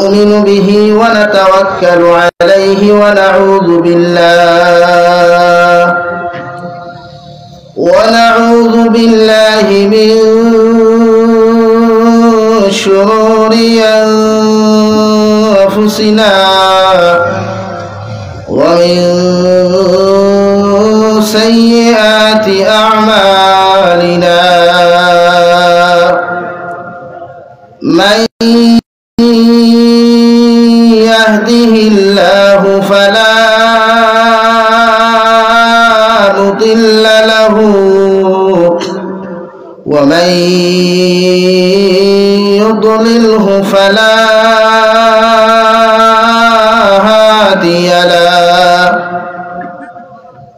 نؤمن به ونتوكل عليه ونعوذ بالله من شرور أنفسنا ومن سيئات أعمالنا من يهده الله فلا مضل له ومن يضلله فلا هادي له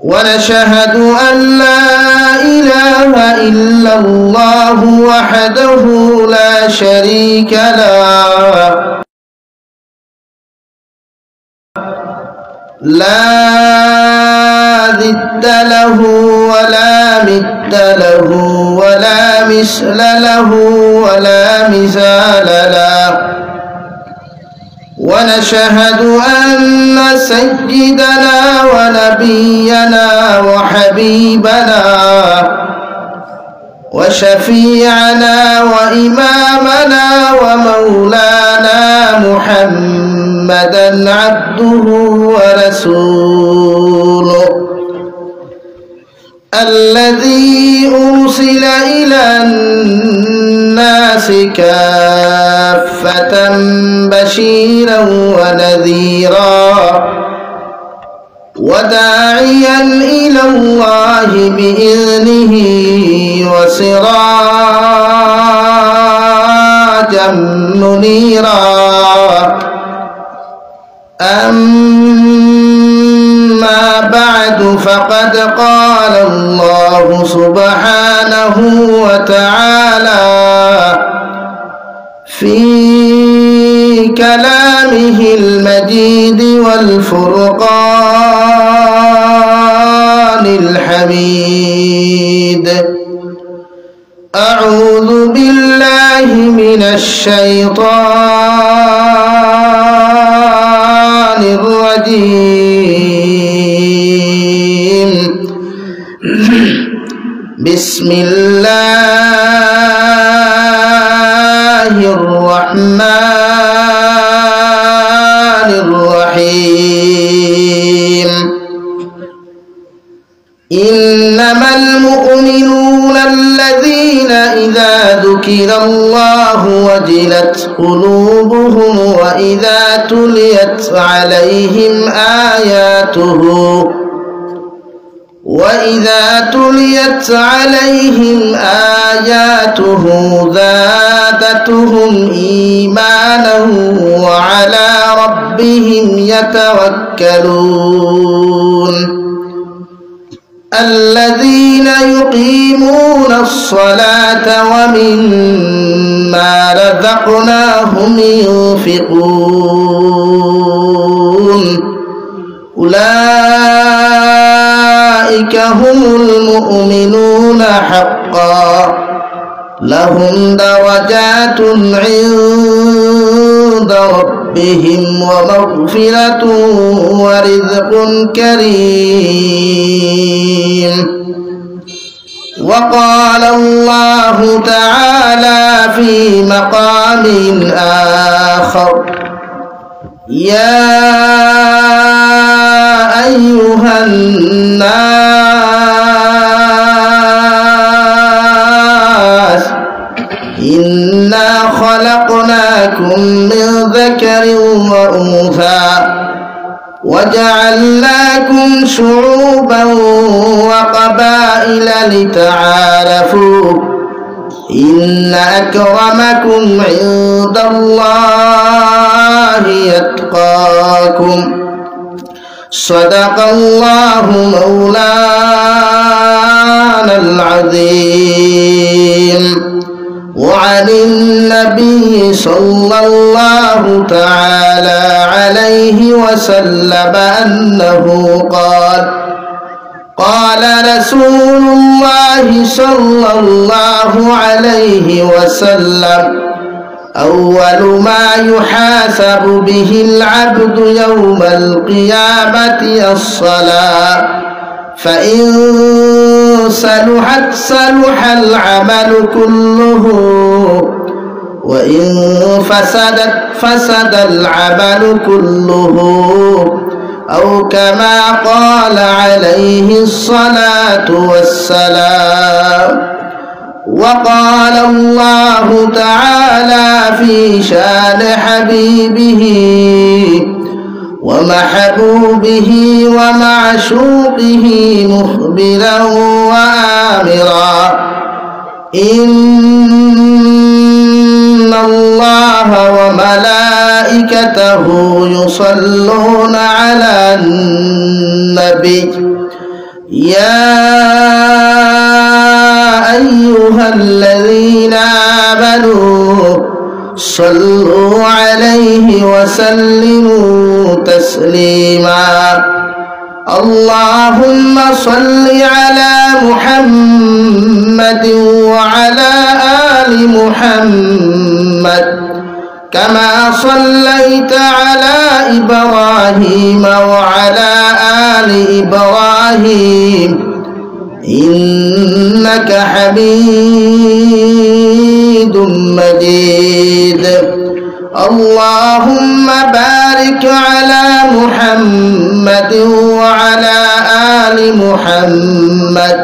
ونشهد أن لا إله إلا الله وحده لا شريك له لا ضد له ولا مثل له ولا مثل له ولا مثال له ونشهد أن سيدنا ونبينا وحبيبنا وشفيعنا وإمامنا ومولانا محمدا عبده ورسوله الذي أرسل إلى الناس كافة بشيرا ونذيرا وداعيا إلى الله بإذنه وسراجا منيرا أما بعد فقد قال الله سبحانه وتعالى في كلامه المجيد والفرقان الحميد أعوذ بالله من الشيطان الرجيم بسم الله الرحمن الرحيم إنما المؤمنون الذين إذا ذكر الله وجلت قلوبهم وإذا تليت عليهم آياته زادتهم إيمانا وعلى ربهم يتوكلون الذين يقيمون الصلاة ومما رزقناهم ينفقون أولئك هم المؤمنون حقا لهم درجات عند ربهم ومغفرة ورزق كريم وقال الله تعالى في مقام آخر يا أيها الناس إنا خلقناكم من ذكر وأنثى وجعلناكم شعوبا وقبائل لتعارفوا إن أكرمكم عند الله يتقاكم صدق الله مولانا العظيم وعن النبي صلى الله تعالى عليه وسلم أنه قال رسول الله صلى الله عليه وسلم أول ما يحاسب به العبد يوم القيامة الصلاة فإن صلحت صلح العمل كله وإن فسدت فسد العمل كله أو كما قال عليه الصلاة والسلام. وقال الله تعالى في شان حبيبه ومحبوبه ومعشوقه مخبرا وآمرا إن الله وملائكته يصلون على النبي يا أيها الذين آمنوا صلوا عليه وسلموا تسليما. اللهم صل على محمد وعلى آل محمد كما صليت على إبراهيم وعلى آل إبراهيم إنك حميد مجيد. اللهم بارك على محمد وعلى آل محمد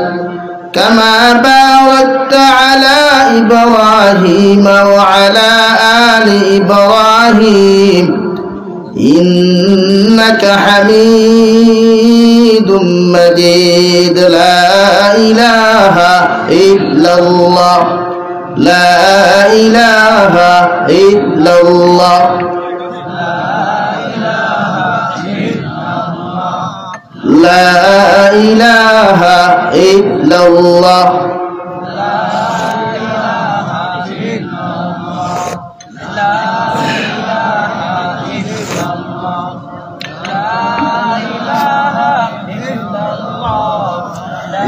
كما باركت على إبراهيم وعلى آل إبراهيم إنك حميد مجيد. لا إله إلا الله لا إله إلا الله لا إله إلا الله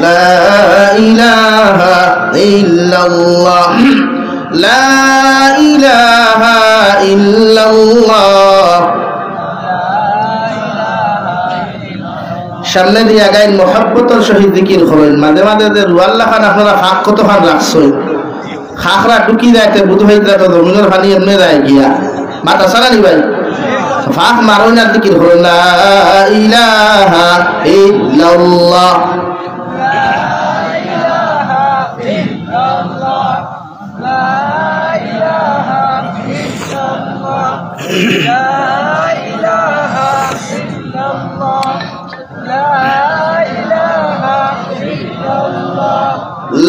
لا إله إلا الله لا إله إلا الله. সামনে দিয়ে আগাইন মোহাব্বতর সহিত জিকির করেন। মাঝে মাঝে যে রুয়াল্লা খান আপনারা ফাঁক কত খান রাখছেন খাখরা টুকি যাইতে বুধ হইতে তো জমিনের পানি এমনি যায় গিয়া মাথা সারানি ভাই ফাঁক মারুন আর জিকির করেন। লা ইলাহা ইল্লাল্লাহ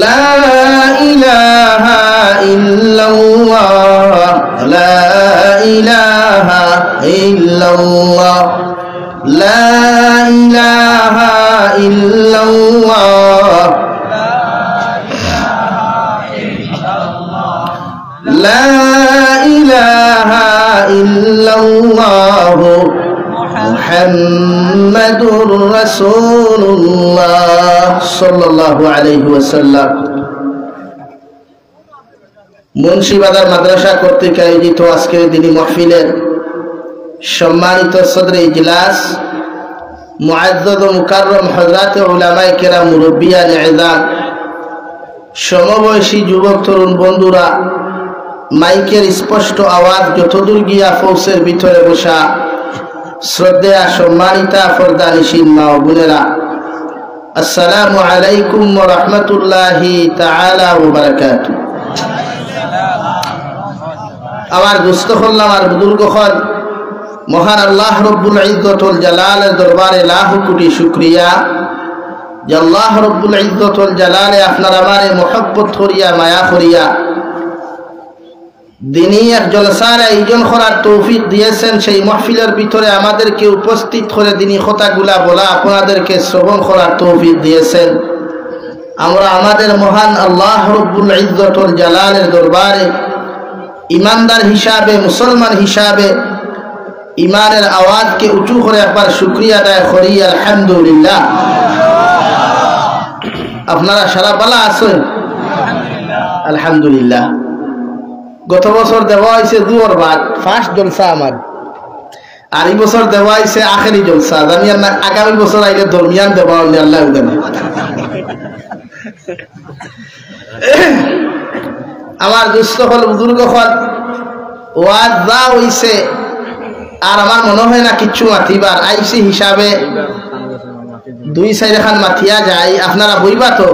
لا إله إلا الله لا إله إلا الله لا إله إلا الله لا إله إلا الله محمد رسول الله صلى الله عليه وسلم. মুন্সিবাজার মাদ্রাসা কর্তৃক আয়োজিত আজকের দিনী মাহফিলের সম্মানিত সদরে ইজলাস মুআজ্জাজ ও মুকাররম হযরত উলামায়ে কেরাম মুরব্বিয়ান ইজাম সমবয়সী যুবক তরুণ বন্ধুরা মাইকের স্পষ্ট আওয়াজ যতদূর গিয়া পৌঁছের ভিতরে বসা শ্রদ্ধেয়া সম্মানিতা ফরদানিশীন মা ও বোনেরা আসসালামু আলাইকুম ওয়া রাহমাতুল্লাহি তাআলা ওয়া বারাকাতুহু। আমার দুস্থ হল্লাম আর বুজুর্গ হল মহান আল্লাহ রব্বুল ইজ্জত ওয়াল জালালের দরবারে লাখ কোটি শুকরিয়া যে আল্লাহ রব্বুল ইজ্জত ওয়াল জালালে আপনার আমারে মোহব্বত করিয়া মায়া করিয়া দিনী এক জলসার আয়োজন করার তৌফিক দিয়েছেন। সেই মাহফিলের ভিতরে আমাদেরকে উপস্থিত করে দিনী কথাগুলা বলা আপনাদেরকে শ্রবণ করার তৌফিক দিয়েছেন। আমরা আমাদের মহান আল্লাহ রব্বুল ইজ্জত ওয়াল জালালের দরবারে ইমানদার হিসাবে মুসলমান হিসাবে ইমানের আওয়াজকে উঁচু করে একবার শুকরিয়া আদায় করি আলহামদুলিল্লাহ। আপনারা সারা বালা আছেন আলহামদুলিল্লাহ। গত বছর দেওয়া হয়েছে দুয়ার বাদ ফার্স্ট জলসা আমার, আর এই বছর দেওয়া হয়েছে আখেরি জলসা। জানি না আগামী বছর আইলে দরমিয়ান দেওয়া হলে আল্লাহ জানে। আমার দুস্থ হল বুজুর্গ হল ওয়াজ যা হইছে আর আমার মনে হয় না কিচ্ছু মাতিবার আইসি হিসাবে 2-4 খান মাথিয়া যায়। আপনারা বইবা তো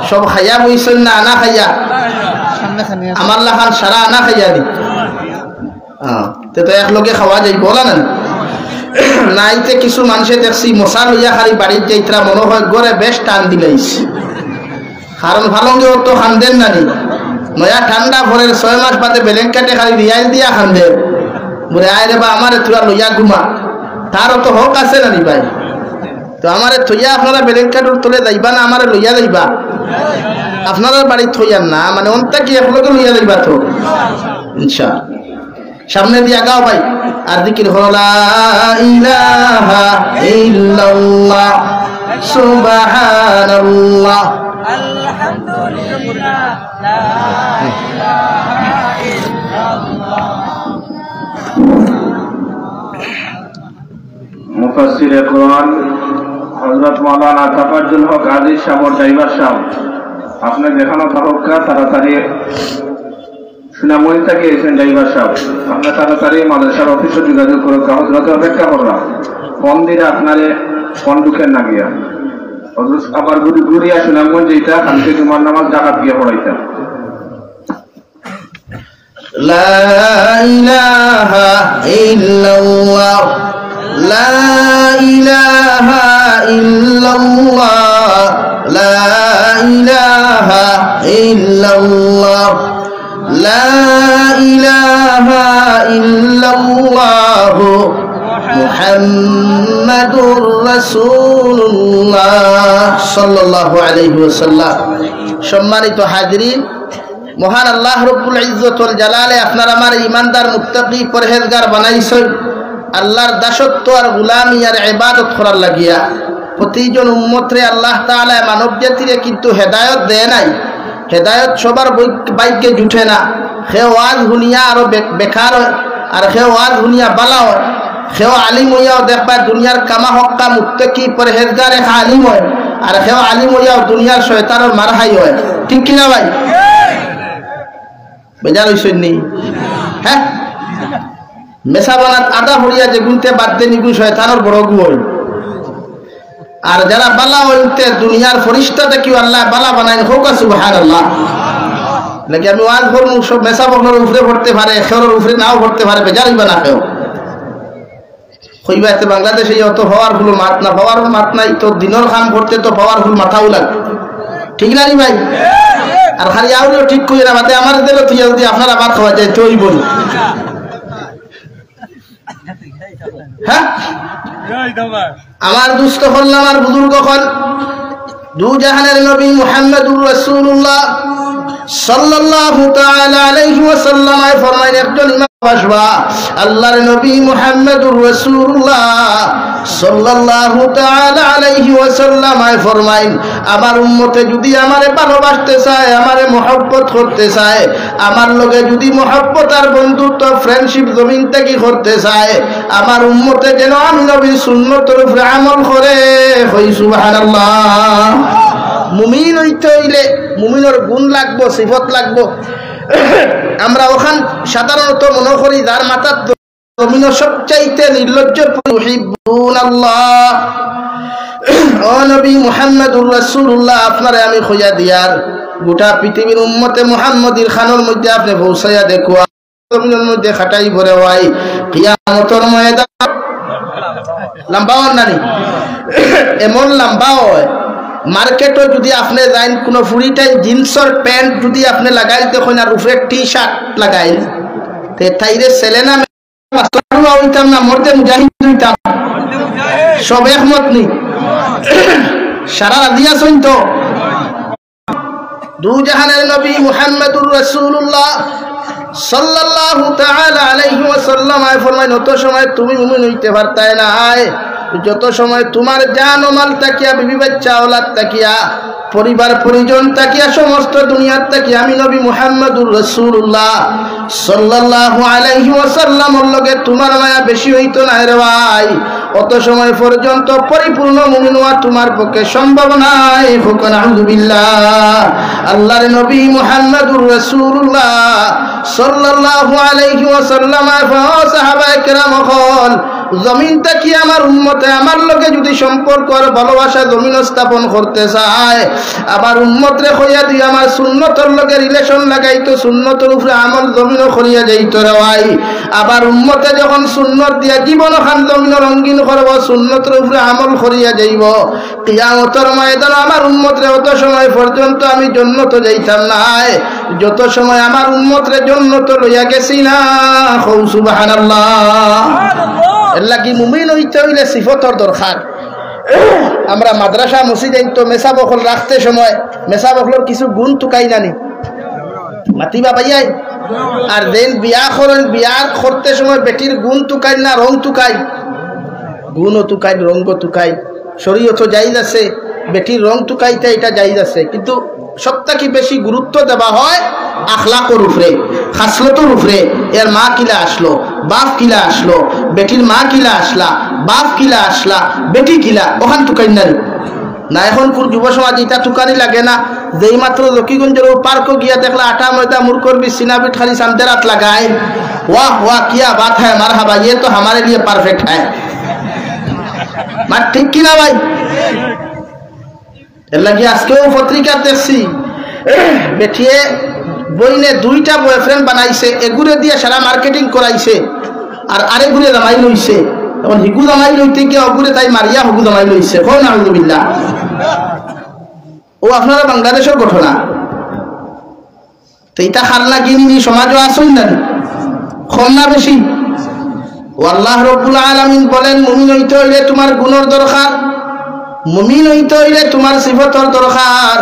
সব খাইয়া বইছেন না আনা খাইয়া? আমার লাখান সারা আনা খাইয়া নি তো একলগে খাওয়া যাই বলা না নাইতে কিছু মানুষে দেখছি মশা লইয়া খালি বাড়ির যাইতরা মনে হয় গড়ে বেশ টান দিলাইস, কারণ ভালঙ্গে তো খান্দেন নানি নয়া ঠান্ডা ভরের 6 মাস বাদে ব্ল্যাঙ্কেটে খালি রিয়াল দিয়া খান্দেন বলে আয় রে বা আমারে তোরা লইয়া ঘুমা, তারও তো হক আছে নানি ভাই। তো আমারে থইয়া আপনারা ব্ল্যাঙ্কেটের তলে যাইবা না আমারে লইয়া যাইবা? আপনারা বাড়ি থইয়ান না মানে অন্তা কি একলগে লইয়া যাইবা তো ইনশাআল্লাহ। সামনে দিয়ে আগাও ভাই আর জিকির হলো লা ইলাহা ইল্লাল্লাহ সুবহানাল্লাহ আলহামদুলিল্লাহ লা ইলাহা ইল্লাল্লাহ। মুফাসসিরে কোরআন হযরত মাওলানা তাফাজ্জুল হক গাজী সাহেব ড্রাইভার সাহেব আপনি দেখানো থাকা তাড়াতাড়ি সুনামুল থেকে এসেছেন ড্রাইভার সাহেব, আপনার তাড়াতাড়ি মাদ্রাসার অফিসে যোগাযোগ করে হজরতে অপেক্ষা করলাম ফোন দিলে আপনারে ফোন ঢুকেন না গিয়া হজরত আবার ঘুরিয়া সুনামগঞ্জ যেটা কালকে জুমার নামাজ ডাকাত গিয়া পড়াইতাম। লা ইলাহা ইল্লাল্লাহ লা ইলাহা ইল্লাল্লাহ লা ইলাহা ইল্লাল্লাহ লা ইলাহা ইল্লাল্লাহ মুহাম্মাদুর রাসূলুল্লাহ সাল্লাল্লাহু আলাইহি ওয়াসাল্লাম। সম্মানিত হাজিরিন, মহান আল্লাহ রব্বুল ইজ্জত ওয়াল জালালে আপনার আমার ইমানদার মুত্তাকি পরহেজগার বানাইছেন আল্লাহর দাসত্ব আর গোলামি আর ইবাদত করার লাগিয়া। প্রতিজন উম্মতরে আল্লাহ তাআলা মানব জাতিরে কিন্তু হেদায়েত দেয় নাই। হেদায়েত সবার ভাগ্যে জুটে না। সে ওয়াজ শুনিয়া আরো বেকার হয়, আর সে ওয়াজ শুনিয়া বালা হয়। সেও আলিম হইয়াও দেখবা দুনিয়ার কামা হক্কা মুত্তাকি পরহেজগার এক আলিম হয়, আর সেও আলিম হইয়াও দুনিয়ার শয়তানের মারহাই হয়। ঠিক কিনা ভাই? বেজার হইছেন নি? হ্যাঁ, মেসা বানাত আদা হরিয়া যে গুনতে বাদ নিগুন শয়তানের বড় গু হয়। আর যারা বালা হইতে দুনিয়ার ফরিস্তা দেখি আল্লাহ বালা বানাই হোক সুবহানাল্লাহ। নাকি আমি ওয়াজ করবো সব মেসা বকনের উপরে পড়তে পারে, খেওর উপরে নাও পড়তে পারে, বেজার হইবা না কেউ কইবা এতে বাংলাদেশে অত পাওয়ারফুল মাত না, পাওয়ারফুল মাত নাই তো দিনের কাম করতে তো পাওয়ারফুল মাথাও লাগবে। ঠিক না ভাই? আর খালি আউলেও ঠিক করি না মাতে আমার দিলে তুই যদি আপনারা ভাত খাওয়া যায় তো ওই বলি হ্যাঁ। আমার দুস্থ হল আমার বুজুর্গ হল দু জাহানের নবী মুহাম্মদুর রাসূলুল্লাহ সাল্লাল্লাহু তাআলা আলাইহি ওয়াসাল্লাম ফরমাইলেন একজন ইমাম আসবা আল্লাহর নবী মুহাম্মদুর রাসূলুল্লাহ সাল্লাল্লাহু তাআলা আলাইহি ওয়াসাল্লাম ফরমাইন আমার উম্মতে যদি আমারে ভালোবাসতে চায়, আমারে মহব্বত করতে চায়, আমার লগে যদি মহব্বত আর বন্ধুত্ব ফ্রেন্ডশিপ জমিন থেকে করতে চায়, আমার উম্মতে যেন আমি নবীর সুন্নতের উপরে আমল করে। কই সুবহানাল্লাহ। মুমিন হইতে হইলে মুমিনের গুণ লাগবো, সিফত লাগবো। আমরা ওখান সাধারণত মনে করি যার মাথার জমিনের সবচাইতে নির্লজ্জ আল্লাহ ও নবী মুহাম্মদুর রাসূলুল্লাহ আপনারে আমি খোঁজা দিয়ার গোটা পৃথিবীর উম্মতে মুহাম্মদীর খানের মধ্যে আপনি পৌঁছাইয়া দেখুয়া জমিনের মধ্যে খাটাই ভরে হয় কিয়ামতের ময়দান লম্বাও নানি এমন লম্বাও হয়। মার্কেটও যদি আপনি যাইন কোনো ফুরিটাই জিন্সের প্যান্ট যদি আপনি লাগাইল তখন আর উপরে টি শার্ট লাগাইল তে তাইরে ছেলে না হইতাম না মরতে মুজাহিদ হইতাম সব একমত নি সারা রাজিয়া শুন তো দু জাহানের নবী মুহাম্মদুর রাসূলুল্লাহ সাল্লাল্লাহু তাআলা আলাইহি ওয়াসাল্লাম ফরমায় অত সময় তুমি মুমিন হইতে পারতাই না, যত সময় তোমার জান ও মাল তাকিয়া বিবি বাচ্চা ওলাদ তাকিয়া পরিবার পরিজন তাকিয়া সমস্ত দুনিয়ার তাকি আমি নবী মুহাম্মদুর রাসূলুল্লাহ সাল্লাল্লাহু আলাইহি ওয়াসাল্লামের লগে তোমার মায়া বেশি হইতো না রে ভাই অত সময় পর্যন্ত পরিপূর্ণ মুমিন হওয়া তোমার পক্ষে সম্ভব নাই ফুকান আউযুবিল্লাহ আল্লাহর নবী মুহাম্মদুর রাসূলুল্লাহ সাল্লাল্লাহু আলাইহি ওয়াসাল্লাম সাহাবায়ে কেরাম হল জমিনটা কি আমার উম্মতে আমার লগে যদি সম্পর্ক আর ভালোবাসা জমিন স্থাপন করতে চায় আবার উম্মত রে কইয়া দি আমার সুন্নতের লগে রিলেশন লাগাইতো সুন্নতের উপরে আমল জমিন করিয়া যাইতো রে ভাই আবার উম্মতে যখন সুন্নত দিয়া জীবন খান জমিন রঙিন করব সুন্নতের উপরে আমল করিয়া যাইব কিয়ামতের ময়দান আমার উম্মত রে অত সময় পর্যন্ত আমি জান্নাত যাইতাম না যত সময় আমার উম্মত রে জান্নাত লইয়া গেছি না সুবহানাল্লাহ এল্লা কি মুমিন হইতে হইলে সিফতর দরকার আমরা মাদ্রাসা মসজিদে তো মেসা বখল রাখতে সময় মেসা বখলর কিছু গুণ তুকাই নানি মাতিবা ভাইয়াই আর দেন বিয়া করেন বিয়া করতে সময় বেটির গুণ তুকাই না রং তুকাই গুণও তুকাই রঙ্গ তুকাই শরীয়ত জায়েজ আছে বেটির রং তুকাইতে এটা জায়েজ আছে কিন্তু সবথেকে বেশি গুরুত্ব দেওয়া হয় আখলাকর উপরে খাসলতর উপরে এর মা কিলা আসলো বাপ কিলা আসলো বেটির মা কিলা আসলা বাপ কিলা আসলা বেটি কিলা ওখান তুকাই না এখন কোন যুব সমাজ এটা তুকানি লাগে না যেই মাত্র লক্ষ্মীগঞ্জের পার্ক গিয়া দেখলা আটা ময়দা মুড় করবি সিনাবিট খালি सामने रात लगाए वाह वाह क्या बात है मरहबा ये तो हमारे लिए परफेक्ट है बात ठीक की ना भाई लगी আজকেও পত্রিকা দেখছি বেটিয়ে বইনে দুইটা বয়ফ্রেন্ড বানাইছে এগুরে দিয়ে সারা মার্কেটিং করাইছে আর আরে গুরে জামাই লইছে তখন হিগু জামাই লইতে গিয়ে অগুরে তাই মারিয়া হুগু জামাই লইছে কোন আউযুবিল্লাহ ও আপনারা বাংলাদেশের ঘটনা তো এটা খারলা কিনি সমাজও আসুন না কম না বেশি ও আল্লাহ রাব্বুল আলামিন বলেন মুমিন হইতে হইলে তোমার গুণের দরকার মুমিন হইতে হইলে তোমার সিফাতের দরকার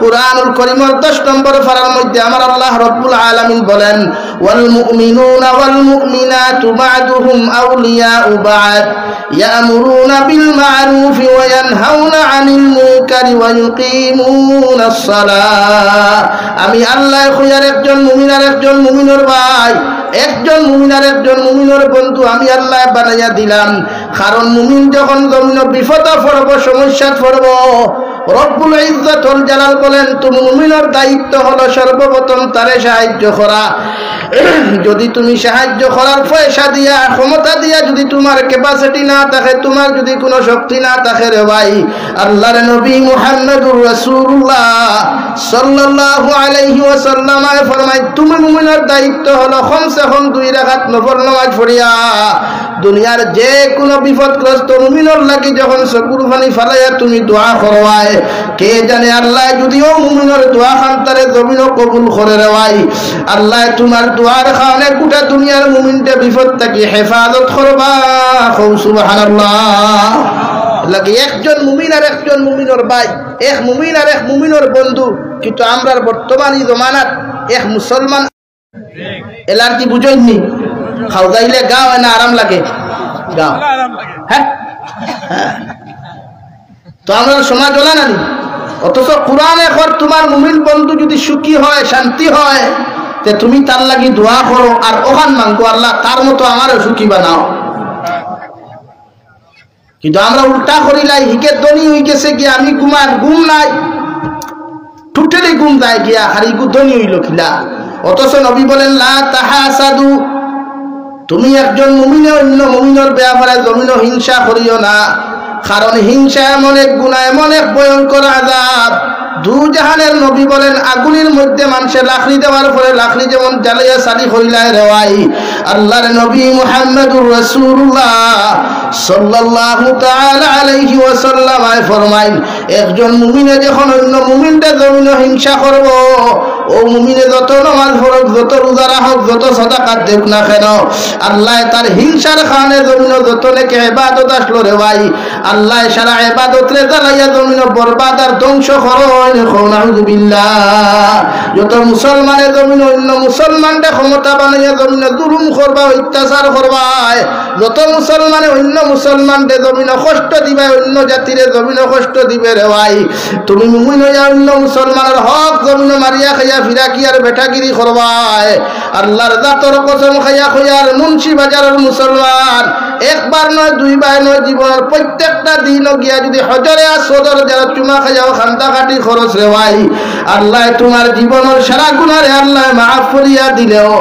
কুরআনুল কারীমের 10 নম্বর পারার মধ্যে আমার আল্লাহ রাব্বুল আলামিন বলেন ওয়াল মুমিনুনা ওয়াল মুমিনাতু বা'দুহুম আউলিয়াউ বা'দ ইয়ামুরুনা বিল মা'রুফি ওয়া ইয়ানহাউনা আনিল মুনকারি ওয়া ইউকিমুনাস সালাহ আমি আল্লাহ খুঁজার একজন মুমিন আর একজন মুমিনের ভাই একজন মুমিন আর একজন মুমিনের বন্ধু আমি আল্লাহ বানাইয়া দিলাম কারণ মুমিন যখন জমিন বিপদে পড়ব সমস্যায় পড়ব রব্বুল ইজ্জত ওয়াল জালাল বলেন তুমি মুমিনের দায়িত্ব হলো সর্বপ্রথম তারে সাহায্য করা যদি তুমি সাহায্য করার পয়সা দিয়া ক্ষমতা দিয়া যদি তোমার ক্যাপাসিটি না থাকে তোমার যদি কোনো শক্তি না থাকে রে ভাই আল্লাহর নবী মুহাম্মদুর রাসূলুল্লাহ সাল্লাল্লাহু আলাইহি ওয়াসাল্লাম ফরমায় তুমি মুমিনের দায়িত্ব হলো কমসে কম 2 রাকাত নফল নামাজ পড়িয়া দুনিয়ার যে কোনো বিপদগ্রস্ত মুমিনের লাগি যখন চকুর পানি ফেলাইয়া তুমি দোয়া করবায় কে জানে আল্লাহ যদিও মুমিনের দোয়া খানতারে জমিনও কবুল করে রে ভাই আল্লাহ তোমার দোয়ার কারণে গোটা দুনিয়ার মুমিনকে বিপদ থেকে হেফাজত করবা সুবহানাল্লাহ লাগে একজন মুমিন আর একজন মুমিনের ভাই এক মুমিন আর এক মুমিনের বন্ধু কিন্তু আমরার বর্তমানি জমানাত এক মুসলমান এলার্জি বুঝইনি খাওয়াইলে গাও না আরাম লাগে গাও হ্যাঁ তো আমরা সমাজ ওলা না অথচ কোরআনে কর তোমার মুমিন বন্ধু যদি সুখী হয় শান্তি হয় তে তুমি তার লাগি দোয়া করো আর ওখান মাঙ্গো আল্লাহ তার মতো আমারও সুখী বানাও কিন্তু আমরা উল্টা করিলাই হিকে ধনী হয়ে গেছে কি আমি ঘুম নাই টোটালি ঘুম যায় গিয়া হারি ধনী হইল খিলা অথচ নবী বলেন লা তাহাসাদু তুমি একজন মুমিনে অন্য মুমিনের ব্যাপারে জমিন হিংসা করিও না কারণ হিংসা এমন এক গুনাহ এমন এক ভয়ঙ্কর আযাব দুজাহানের নবী বলেন আগুনের মধ্যে মানুষের লাকড়ি দেওয়ার পরে লাকড়ি যেমন জ্বালাইয়া সালি হইলায় রেওয়াই আল্লাহর নবী মুহাম্মদুর রাসূলুল্লাহ সাল্লাল্লাহু তাআলা আলাইহি ওয়াসাল্লাম ফরমাইন একজন মুমিনে যখন অন্য মুমিনদের জমিন হিংসা করব ও মুমিনে যত নামাজ পড়ুক যত রোজা রাখুক যত সাদাকাত দেখ না কেন আল্লাহ তার হিংসার কারণে জমিন যত নেক ইবাদত আসলো রে ভাই আল্লাহ সারা ইবাদত রে জ্বালাইয়া জমিন বরবাদ আর ধ্বংস করো যত মুসলমানের জমিন অন্য মুসলমানদের ক্ষমতা বানাইয়া জমিনে জুলুম করবা অত্যাচার করবা যত মুসলমানে অন্য মুসলমানরে জমিনে কষ্ট দিবে, অন্য জাতিরে জমিনে কষ্ট দিবে রে ভাই, তুমি মুমিন হইয়া অন্য মুসলমানের হক জমিনে মারিয়া খাইয়া ফিরাকি আর বেটাগিরি করবাই। আল্লাহর জাতর কসম খাইয়া খাইয়ার মুন্সি বাজারের মুসলমান একবার নয় দুইবার নয় জীবনের প্রত্যেকটা দিনও গিয়া যদি হজরে আসদর যারা চুমা খাইয়াও খান্দা খাটি খরচ রে ভাই, আল্লাহ তোমার জীবনের সারা গুনারে আল্লাহ মাফ করিয়া দিলেও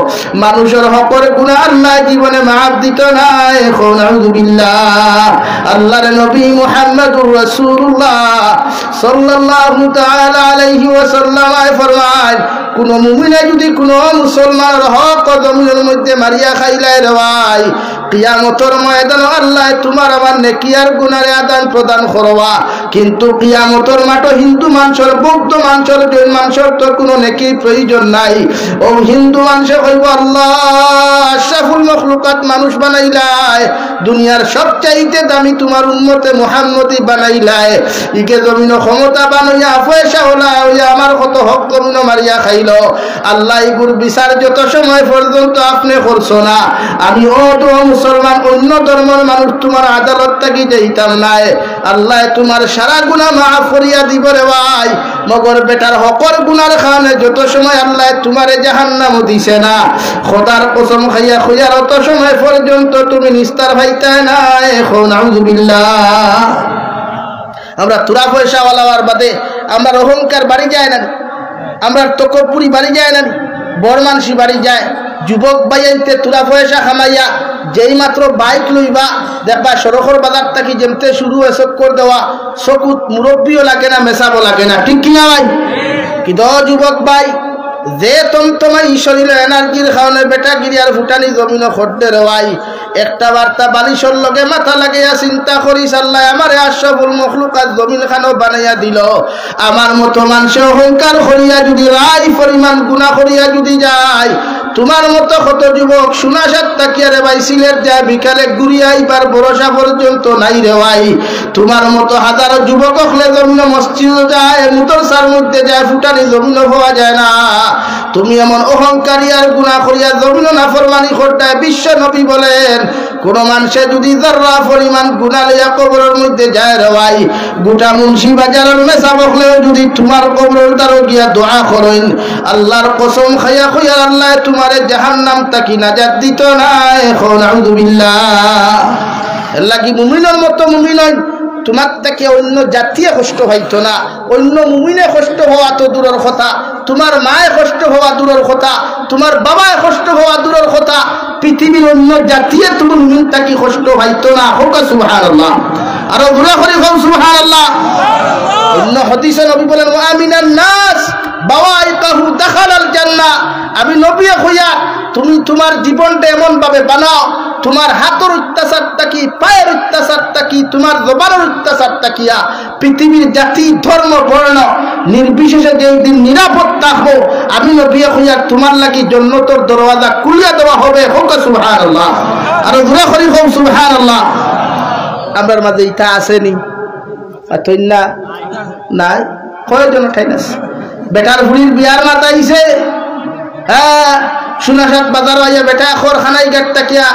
মানুষের হকর গুনাহ আল্লাহ জীবনে মাফ দিত না। এখন আলহামদুলিল্লাহ আল্লাহর নবী মুহাম্মদুর রাসূলুল্লাহ সাল্লাল্লাহু তাআলা আলাইহি ওয়াসাল্লাম ফরমান, কোন মুমিনে যদি কোন মুসলমানের হক জমিনের মধ্যে মারিয়া খাইলাই রে ভাই, কিয়ামতের ময়দানে আল্লাহ তোমার আমার নেকি আর গুনারে আদান প্রদান করবা। কিন্তু কিয়ামতের মাঠে হিন্দু মানুষের বৌদ্ধ মানুষের জৈন মানুষের তো কোনো নেকির প্রয়োজন নাই। ও হিন্দু মানুষে কইব আল্লাহ আশরাফুল মখলুকাত মানুষ বানাইলাই, দুনিয়ার সবচাইতে দামি তোমার উম্মতে মুহাম্মদি বানাইলাই, ইকে জমিন ক্ষমতা বানাইয়া পয়সা হলা হইয়া আমার কত হক জমিন মারিয়া খাইল। আল্লাহ ইগুর বিচার যত সময় পর্যন্ত আপনি করছো না, আমি ও তো মুসলমান অন্য ধর্মের মানুষ তোমার আদালত থাকি যাইতাম নাই। আল্লাহ তোমার সারা গুনাহ মাফ করিয়া দিব রে ভাই, মগর বেটার হকর গুনার খানে যত সময় আল্লাহ তোমারে জাহান্নাম দিছে না, খোদার কসম খাইয়া খুইয়ার অত সময় পর্যন্ত তুমি নিস্তার ভাইতা না। এখন আউযুবিল্লাহ আমরা তুরা পয়সা ওয়ালার বাদে আমরা অহংকার বাড়ি যায় না, আমরা তকপুরি বাড়ি যায় না, বড় মানসি বাড়ি যায়। যুবক বাইতে তুরা পয়সা খামাইয়া যেই মাত্র বাইক লইবা দেখবা সড়কর বাজার থাকি যেমতে শুরু হয় চক্কর দেওয়া, চকুত মুরব্বীও লাগে না, মেসাবো লাগে না, ঠিক কিনা ভাই? কিন্তু যুবক ভাই যে তোমার শরীরে এনার্জির খাওয়ানোর বেটা গিরি আর ফুটানি জমিন খড়তে রেওয়াই, একটা বার্তা বালিশর লগে মাথা লাগাইয়া চিন্তা করিস আল্লাহ আমারে আশরাফুল মখলুকাত জমিন খানো বানাইয়া দিল। আমার মতো মানুষে অহংকার করিয়া যদি রাই পরিমাণ গুনাহ করিয়া যদি যায়, তোমার মতো কত যুবক সুনাসাত তাকিয়া রে ভাই সিলেট যায় বিকালে ঘুরিয়া আইবার ভরসা পর্যন্ত নাই রে ভাই। তোমার মতো হাজারো যুবক হলে জমিন মসজিদ যায়, মুদরসার মধ্যে যায়, ফুটানি জমিন হওয়া যায় না। তুমি এমন অহংকারী আর গুনাহ করিয়া জমিন নাফরমানি করতায়। বিশ্ব নবী বলেন কোন মানুষে যদি যারা পরিমাণ গুনাহ লইয়া কবরের মধ্যে যায় রে ভাই, গোটা মুন্সি বাজারের মেসা বকলেও যদি তোমার কবরের দ্বারা গিয়া দোয়া করেন, আল্লাহর কসম খাইয়া খাইয়া আল্লাহ তোমারে জাহান্নাম তাকি নাজাত দিত না। এখন আউযুবিল্লাহ আল্লাহ কি মুমিনের মতো মুমিন হই, তোমার থেকে অন্য জাতীয় কষ্ট হইতো না, অন্য মুমিনে কষ্ট হওয়া তো দূরের কথা, তোমার মায়ে কষ্ট হওয়া দূরের কথা, তোমার বাবায় কষ্ট হওয়া দূরের কথা, পৃথিবীর অন্য জাতীয় তুমি মুমিন তাকে কষ্ট হইতো না। হোক সুবহানাল্লাহ, আর দূরে করে হোক সুবহানাল্লাহ। অন্য হাদিসে নবী বলেন আমিনান নাস বাওয়াইতাহু দাখালাল জান্নাহ, আমি নবী কইয়া তুমি তোমার জীবনটা এমন ভাবে বানাও, তোমার হাতের অত্যাচারটা কি, পায়ের অত্যাচারটা কি, তোমার জবানের অত্যাচারটা কিয়া পৃথিবীর জাতি ধর্ম বর্ণ নির্বিশেষে যেই দিন নিরাপদ থাকবো, আমি নবী কইয়া তোমার লাগি জান্নাতের দরওয়াজা খুলিয়া দেওয়া হবে। হোক সুবহানাল্লাহ, আর দূরে করি হোক সুবহানাল্লাহ। আমার মাঝে ইটা আসেনি না নাই, কয়জন ঠাইনাস বেটার ভুড়ির বিয়ার মাতা আইছে, হ্যাঁ সুনাসাত বাজার আইয়া বেটা খর খানাই গাট তাকিয়া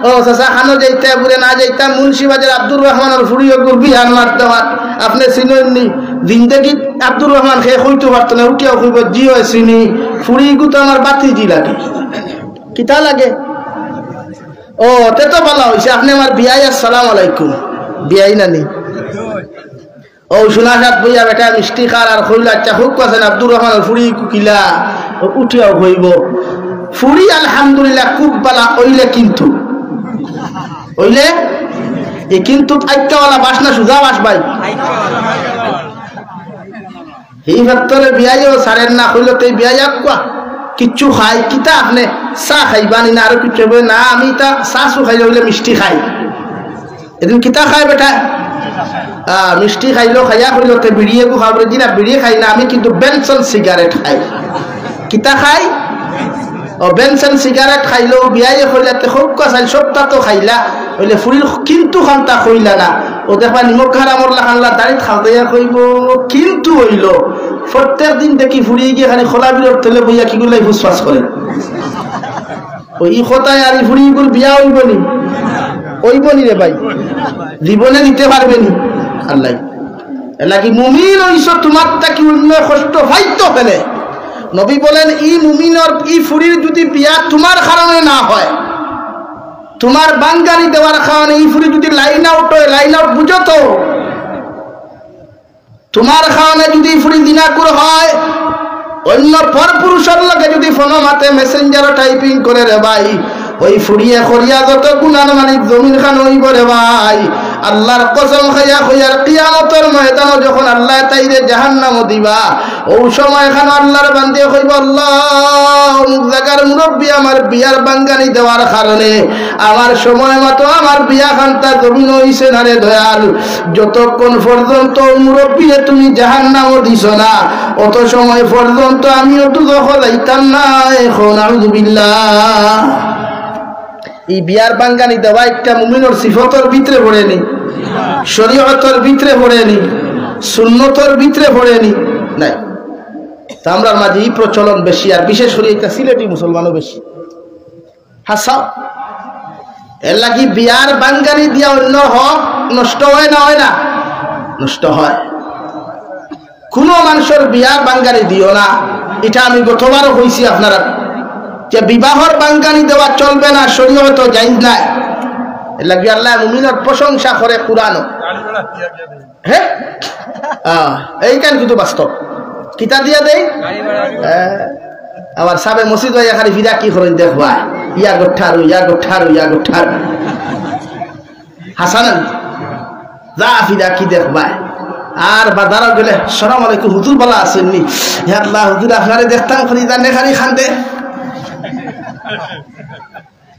ও চাচা খানো যাইতা বুড়ে না যাইতা মুন্সি বাজার আব্দুর রহমানের ফুড়ি ওগুর বিহার মারতে পার আপনি চিনেননি জিন্দগি আব্দুর রহমান খেয়ে কইতে পারতো না, উঠিয়াও কইব জি হয় চিনি, ফুড়ি গুতো আমার বাতি জি লাগে, কিতা লাগে? ও তে তো ভালো হয়েছে আপনি আমার বিয়াই আসসালাম আলাইকুম, বিয়াই নানি ও সুনাসাত বইয়া বেটা মিষ্টি খার আর খইলা আচ্ছা খুব কাছেন আব্দুর রহমানের ফুড়ি কুকিলা উঠিয়াও কইব ফুড়ি আলহামদুলিল্লাহ খুব বালা ওইলে, কিন্তু ওইলে এ কিন্তু আইকাওয়ালা বাসনা সুজা বাস ভাই এই ভেতরে বিয়াইও সারেন না কইলে তো বিয়াই আকুয়া কিচ্ছু খাই কিতা আপনি চা খাইবানি না আরো কিছু না, আমি তা চাচু খাইলে হইলে মিষ্টি খাই, এদিন কিতা খাই বেটা মিষ্টি খাইলো খাইয়া কইলো তে বিড়িয়ে গো খাবরে দিনা বিড়িয়ে খাই না, আমি কিন্তু বেনসন সিগারেট খাই। কিতা খাই? ও বেনসন সিগারেট খাইলো বিয়াইয়ে কইলা তে খুব কাছাই সবটা তো খাইলা হইলে ফুরির কিন্তু খান্তা কইলা না, ও দেখবা নিমক খারামর লাখানলা দাড়ি খাও দিয়া কইব কিন্তু হইল প্রত্যেক দিন দেখি ফুরিয়ে গিয়ে খালি খোলা বিরর তেলে বইয়া কি গুলাই ফুসফাস করে ওই কথায় আর ফুরিয়ে গুল বিয়া হইব নি ওইবনি রে ভাই, জীবনে দিতে পারবেনি আল্লাহ। এলাকি মুমিন হইছ তোমার তাকি অন্য কষ্ট ফাইতো ফেলে। নবী বলেন ই মুমিনর ই ফুরির যদি বিয়া তোমার কারণে না হয়, তোমার বাঙ্গারি দেওয়ার কারণে ই ফুরি যদি লাইন আউট হয়, লাইন আউট বুঝো তো, তোমার কারণে যদি ফুরি দিনাকুর হয়, অন্য পর পুরুষের লগে যদি ফোন মাতে মেসেঞ্জার টাইপিং করে রে ভাই, ওই ফুরিয়ে খরিয়া যত গুনার মালিক জমিন খান হইব রে ভাই। আল্লাহর কসম খাইয়া কইয়ার কিয়ামতের ময়দানে যখন আল্লাহ তাইরে জাহান্নাম দিবা, ওই সময় খান আল্লাহর বান্দে কইব আল্লাহ অমুক জায়গার মুরব্বী আমার বিয়ার বাঙ্গানি দেওয়ার কারণে আমার সময় মতো আমার বিয়া খানটা জমিন হইছে না রে দয়াল। যতক্ষণ পর্যন্ত মুরব্বীরে তুমি জাহান্নাম দিছ না, অত সময় পর্যন্ত আমিও তো যখন যাইতাম না। এখন আউযুবিল্লাহ। এই বিয়ার বাঙ্গানি দেওয়া একটা মুমিনের সিফতর ভিতরে পড়েনি, শরীয়তের ভিতরে পড়েনি, সুন্নতর ভিতরে পড়েনি নাই। তা আমরা মাঝে এই প্রচলন বেশি, আর বিশেষ করে এটা সিলেটি মুসলমানও বেশি। হাসাও এর লাগি বিয়ার বাঙ্গানি দিয়া অন্য হক নষ্ট হয় না, হয় না? নষ্ট হয়। কোনো মানুষের বিয়ার বাঙ্গানি দিও না, এটা আমি গতবারও কইছি আপনারা যে বিবাহর বাঙ্গানি দেওয়া চলবে না, শরীয়ত জায়েজ নাই। এর লাগি আল্লাহ মুমিনের প্রশংসা করে কুরআন। হ্যাঁ এইখান কিন্তু বাস্তব কিতা দিয়া দেই। আবার সাবে মসজিদ হইয়া খালি ফিরা কি করেন দেখবা, ইয়া গোঠারু ইয়া গোঠারু ইয়া গোঠারু হাসান যা ফিরা কি দেখবা। আর বাজারও গেলে আসসালামু আলাইকুম হুজুর বলা আসেননি, হে আল্লাহ হুজুর আপনারে দেখতাম খালি জানে খালি খান্দে।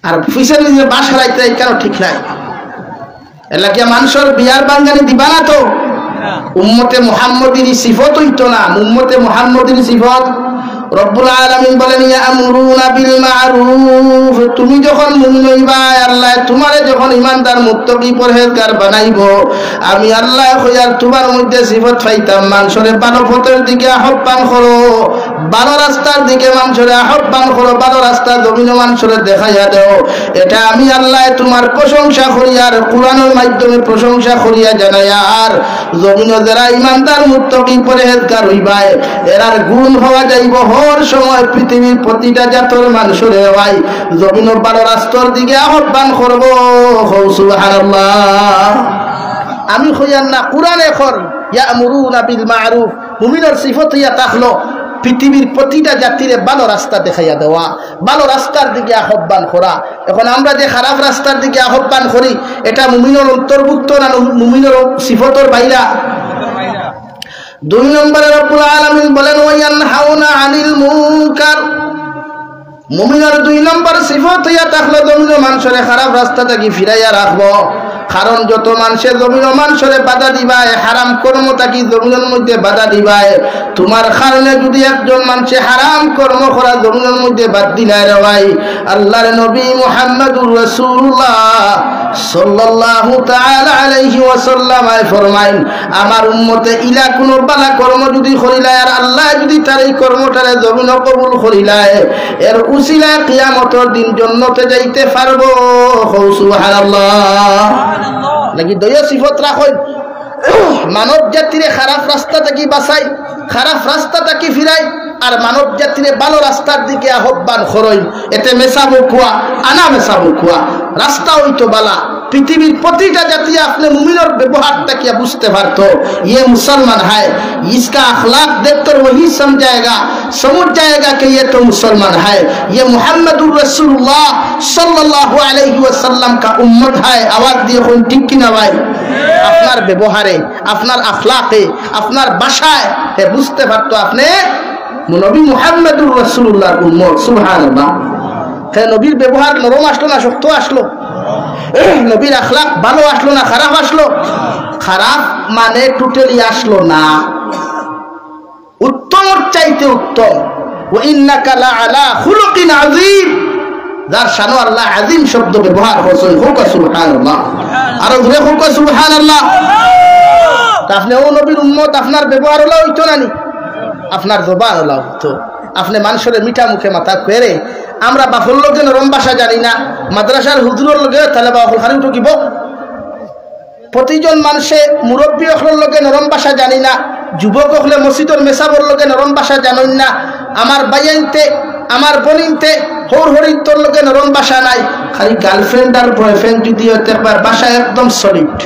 আর ফুইসের নিজে বাস হারাইতে কেন ঠিক নাই। এলাকা মানুষের বিয়ার বাঙ্গানি দিবা না তো উম্মতে মুহাম্মদির সিফত হইতো না। উম্মতে মুহাম্মদির সিফত রব্বুল আলামিন বলেন ইয়ামুরুনা বিল মারুফ। তুমি যখন মুমিন হইবা, আল্লাহ তোমারে যখন ইমানদার মুত্তাকি পরহেজগার বানাইবো, আমি আল্লাহ কইয়ার তোমার মধ্যে সিফত পাইতাম মানুষের ভালো পথের দিকে আহ্বান করো, ভালো রাস্তার দিকে মানুষের আহ্বান করো, ভালো রাস্তা জমিন মানুষের দেখাইয়া দাও। এটা আমি আল্লাহ তোমার প্রশংসা করি আর কুরআনের মাধ্যমে প্রশংসা করিয়া জানাই। আর জমিন যারা ইমানদার মুত্তাকি পরহেজগার হইবা এরার গুণ হওয়া যাইব হর সময় পৃথিবীর প্রতিটা জাতর মানুষের ভাই জমিন ভালো রাস্তার দিকে আহ্বান করবো। সুবহানাল্লাহ। আমি কইয়ার না কুরআনে কর ইয়ামুরুনা বিল মারুফ, মুমিনের সিফত হইয়া থাকলো পৃথিবীর প্রতিটা জাতিরে ভালো রাস্তা দেখাইয়া দেওয়া, ভালো রাস্তার দিকে আহ্বান করা। এখন আমরা যে খারাপ রাস্তার দিকে আহ্বান করি, এটা মুমিনের অন্তর্ভুক্ত না মুমিনের সিফতর বাইরা? 2 নম্বরে রব্বুল আলামিন বলেন ওয়ায়ানহাউনা আনিল মুনকার। মুমিনের 2 নম্বর সিফত হইয়া থাকলে জমিন মানুষের খারাপ রাস্তা থেকে ফিরাইয়া রাখবো। কারণ যত মানুষের জমিন মানুষের বাধা দিবায়, হারাম কর্ম থাকি জমিনের মধ্যে বাধা দিবায়, তোমার কারণে যদি একজন মানুষে হারাম কর্ম করা জমিনের মধ্যে বাদ দিলায় রে ভাই, আল্লাহর নবী মুহাম্মদুর রাসূলুল্লাহ সাল্লাল্লাহু তাআলা আলাইহি ওয়াসাল্লাম ফরমাইন, আমার উম্মতে ইলা কোন বালা কর্ম যদি করিলায় আর আল্লাহ যদি তার এই কর্মটারে জমিন কবুল করিলায়, এর উসিলায় কিয়ামতের দিন জান্নাতে যাইতে পারবো। সুবহানাল্লাহ। লাগি দয়া সিফত রাখুন, মানব জাতিরে খারাপ রাস্তা থেকে বাঁচাই, খারাপ রাস্তা থেকে ফিরাই, আর মানব জাতিরে ভালো রাস্তার দিকে আহ্বান করই। এতে মেসাবো কুয়া আনা মেসাবো কুয়া রাস্তা হইতো বালা। পৃথিবীর প্রতিটা জাতি আপনি মুমিনের ব্যবহারটা কি বুঝতে পারতো, ये मुसलमान है, इसका अखलाक देखकर वही समझाएगा समझ जाएगा कि ये तो मुसलमान है, ये मुहम्मदुर रसूलुल्लाह सल्लल्लाहु अलैहि वसल्लम का उम्मत है। आवाज দিয়ে কোন ঠিক কি না ভাই? আপনার ব্যবহারে, আপনার আখলাকে, আপনার ভাষায় বুঝতে পারতো আপনি নবী মুহাম্মদুর রাসূলুল্লাহর উম্মত। সুবহানাল্লাহ। হ্যাঁ, নবীর ব্যবহার নরম আসলো না শক্ত আসলো? নবীর আখলাক ভালো আসলো না খারাপ আসলো? খারাপ মানে টোটালি আসলো না, উত্তম চাইতে উত্তম। ওয়া ইন্নাকা লা আলা খুলুকিন আযীম, যার শানো আল্লাহ আযীম শব্দ ব্যবহার করছে, হোক সুবহানাল্লাহ। আর ধরে হোক সুবহানাল্লাহ। আপনি ও নবীর উম্মত, আপনার ব্যবহার হলো হইতো না নি? আপনার জবান ওলা তো আপনি মানুষের মিঠা মুখে মাথা কেড়ে আমরা বাফর লোকে নরম ভাষা জানি না মাদ্রাসার হুজুরের লোকে তাহলে বাফর খালি ঠকিব প্রতিজন মানুষে মুরব্বী অখলের লোকে নরম ভাষা জানি না যুবক হলে মসজিদের মেসাবর লোকে নরম ভাষা জানেন না আমার বাইয়াইতে আমার বনিনতে হর হরিন্তর লোকে নরম ভাষা নাই খালি গার্লফ্রেন্ড আর বয়ফ্রেন্ড যদি হতে একবার ভাষা একদম সলিড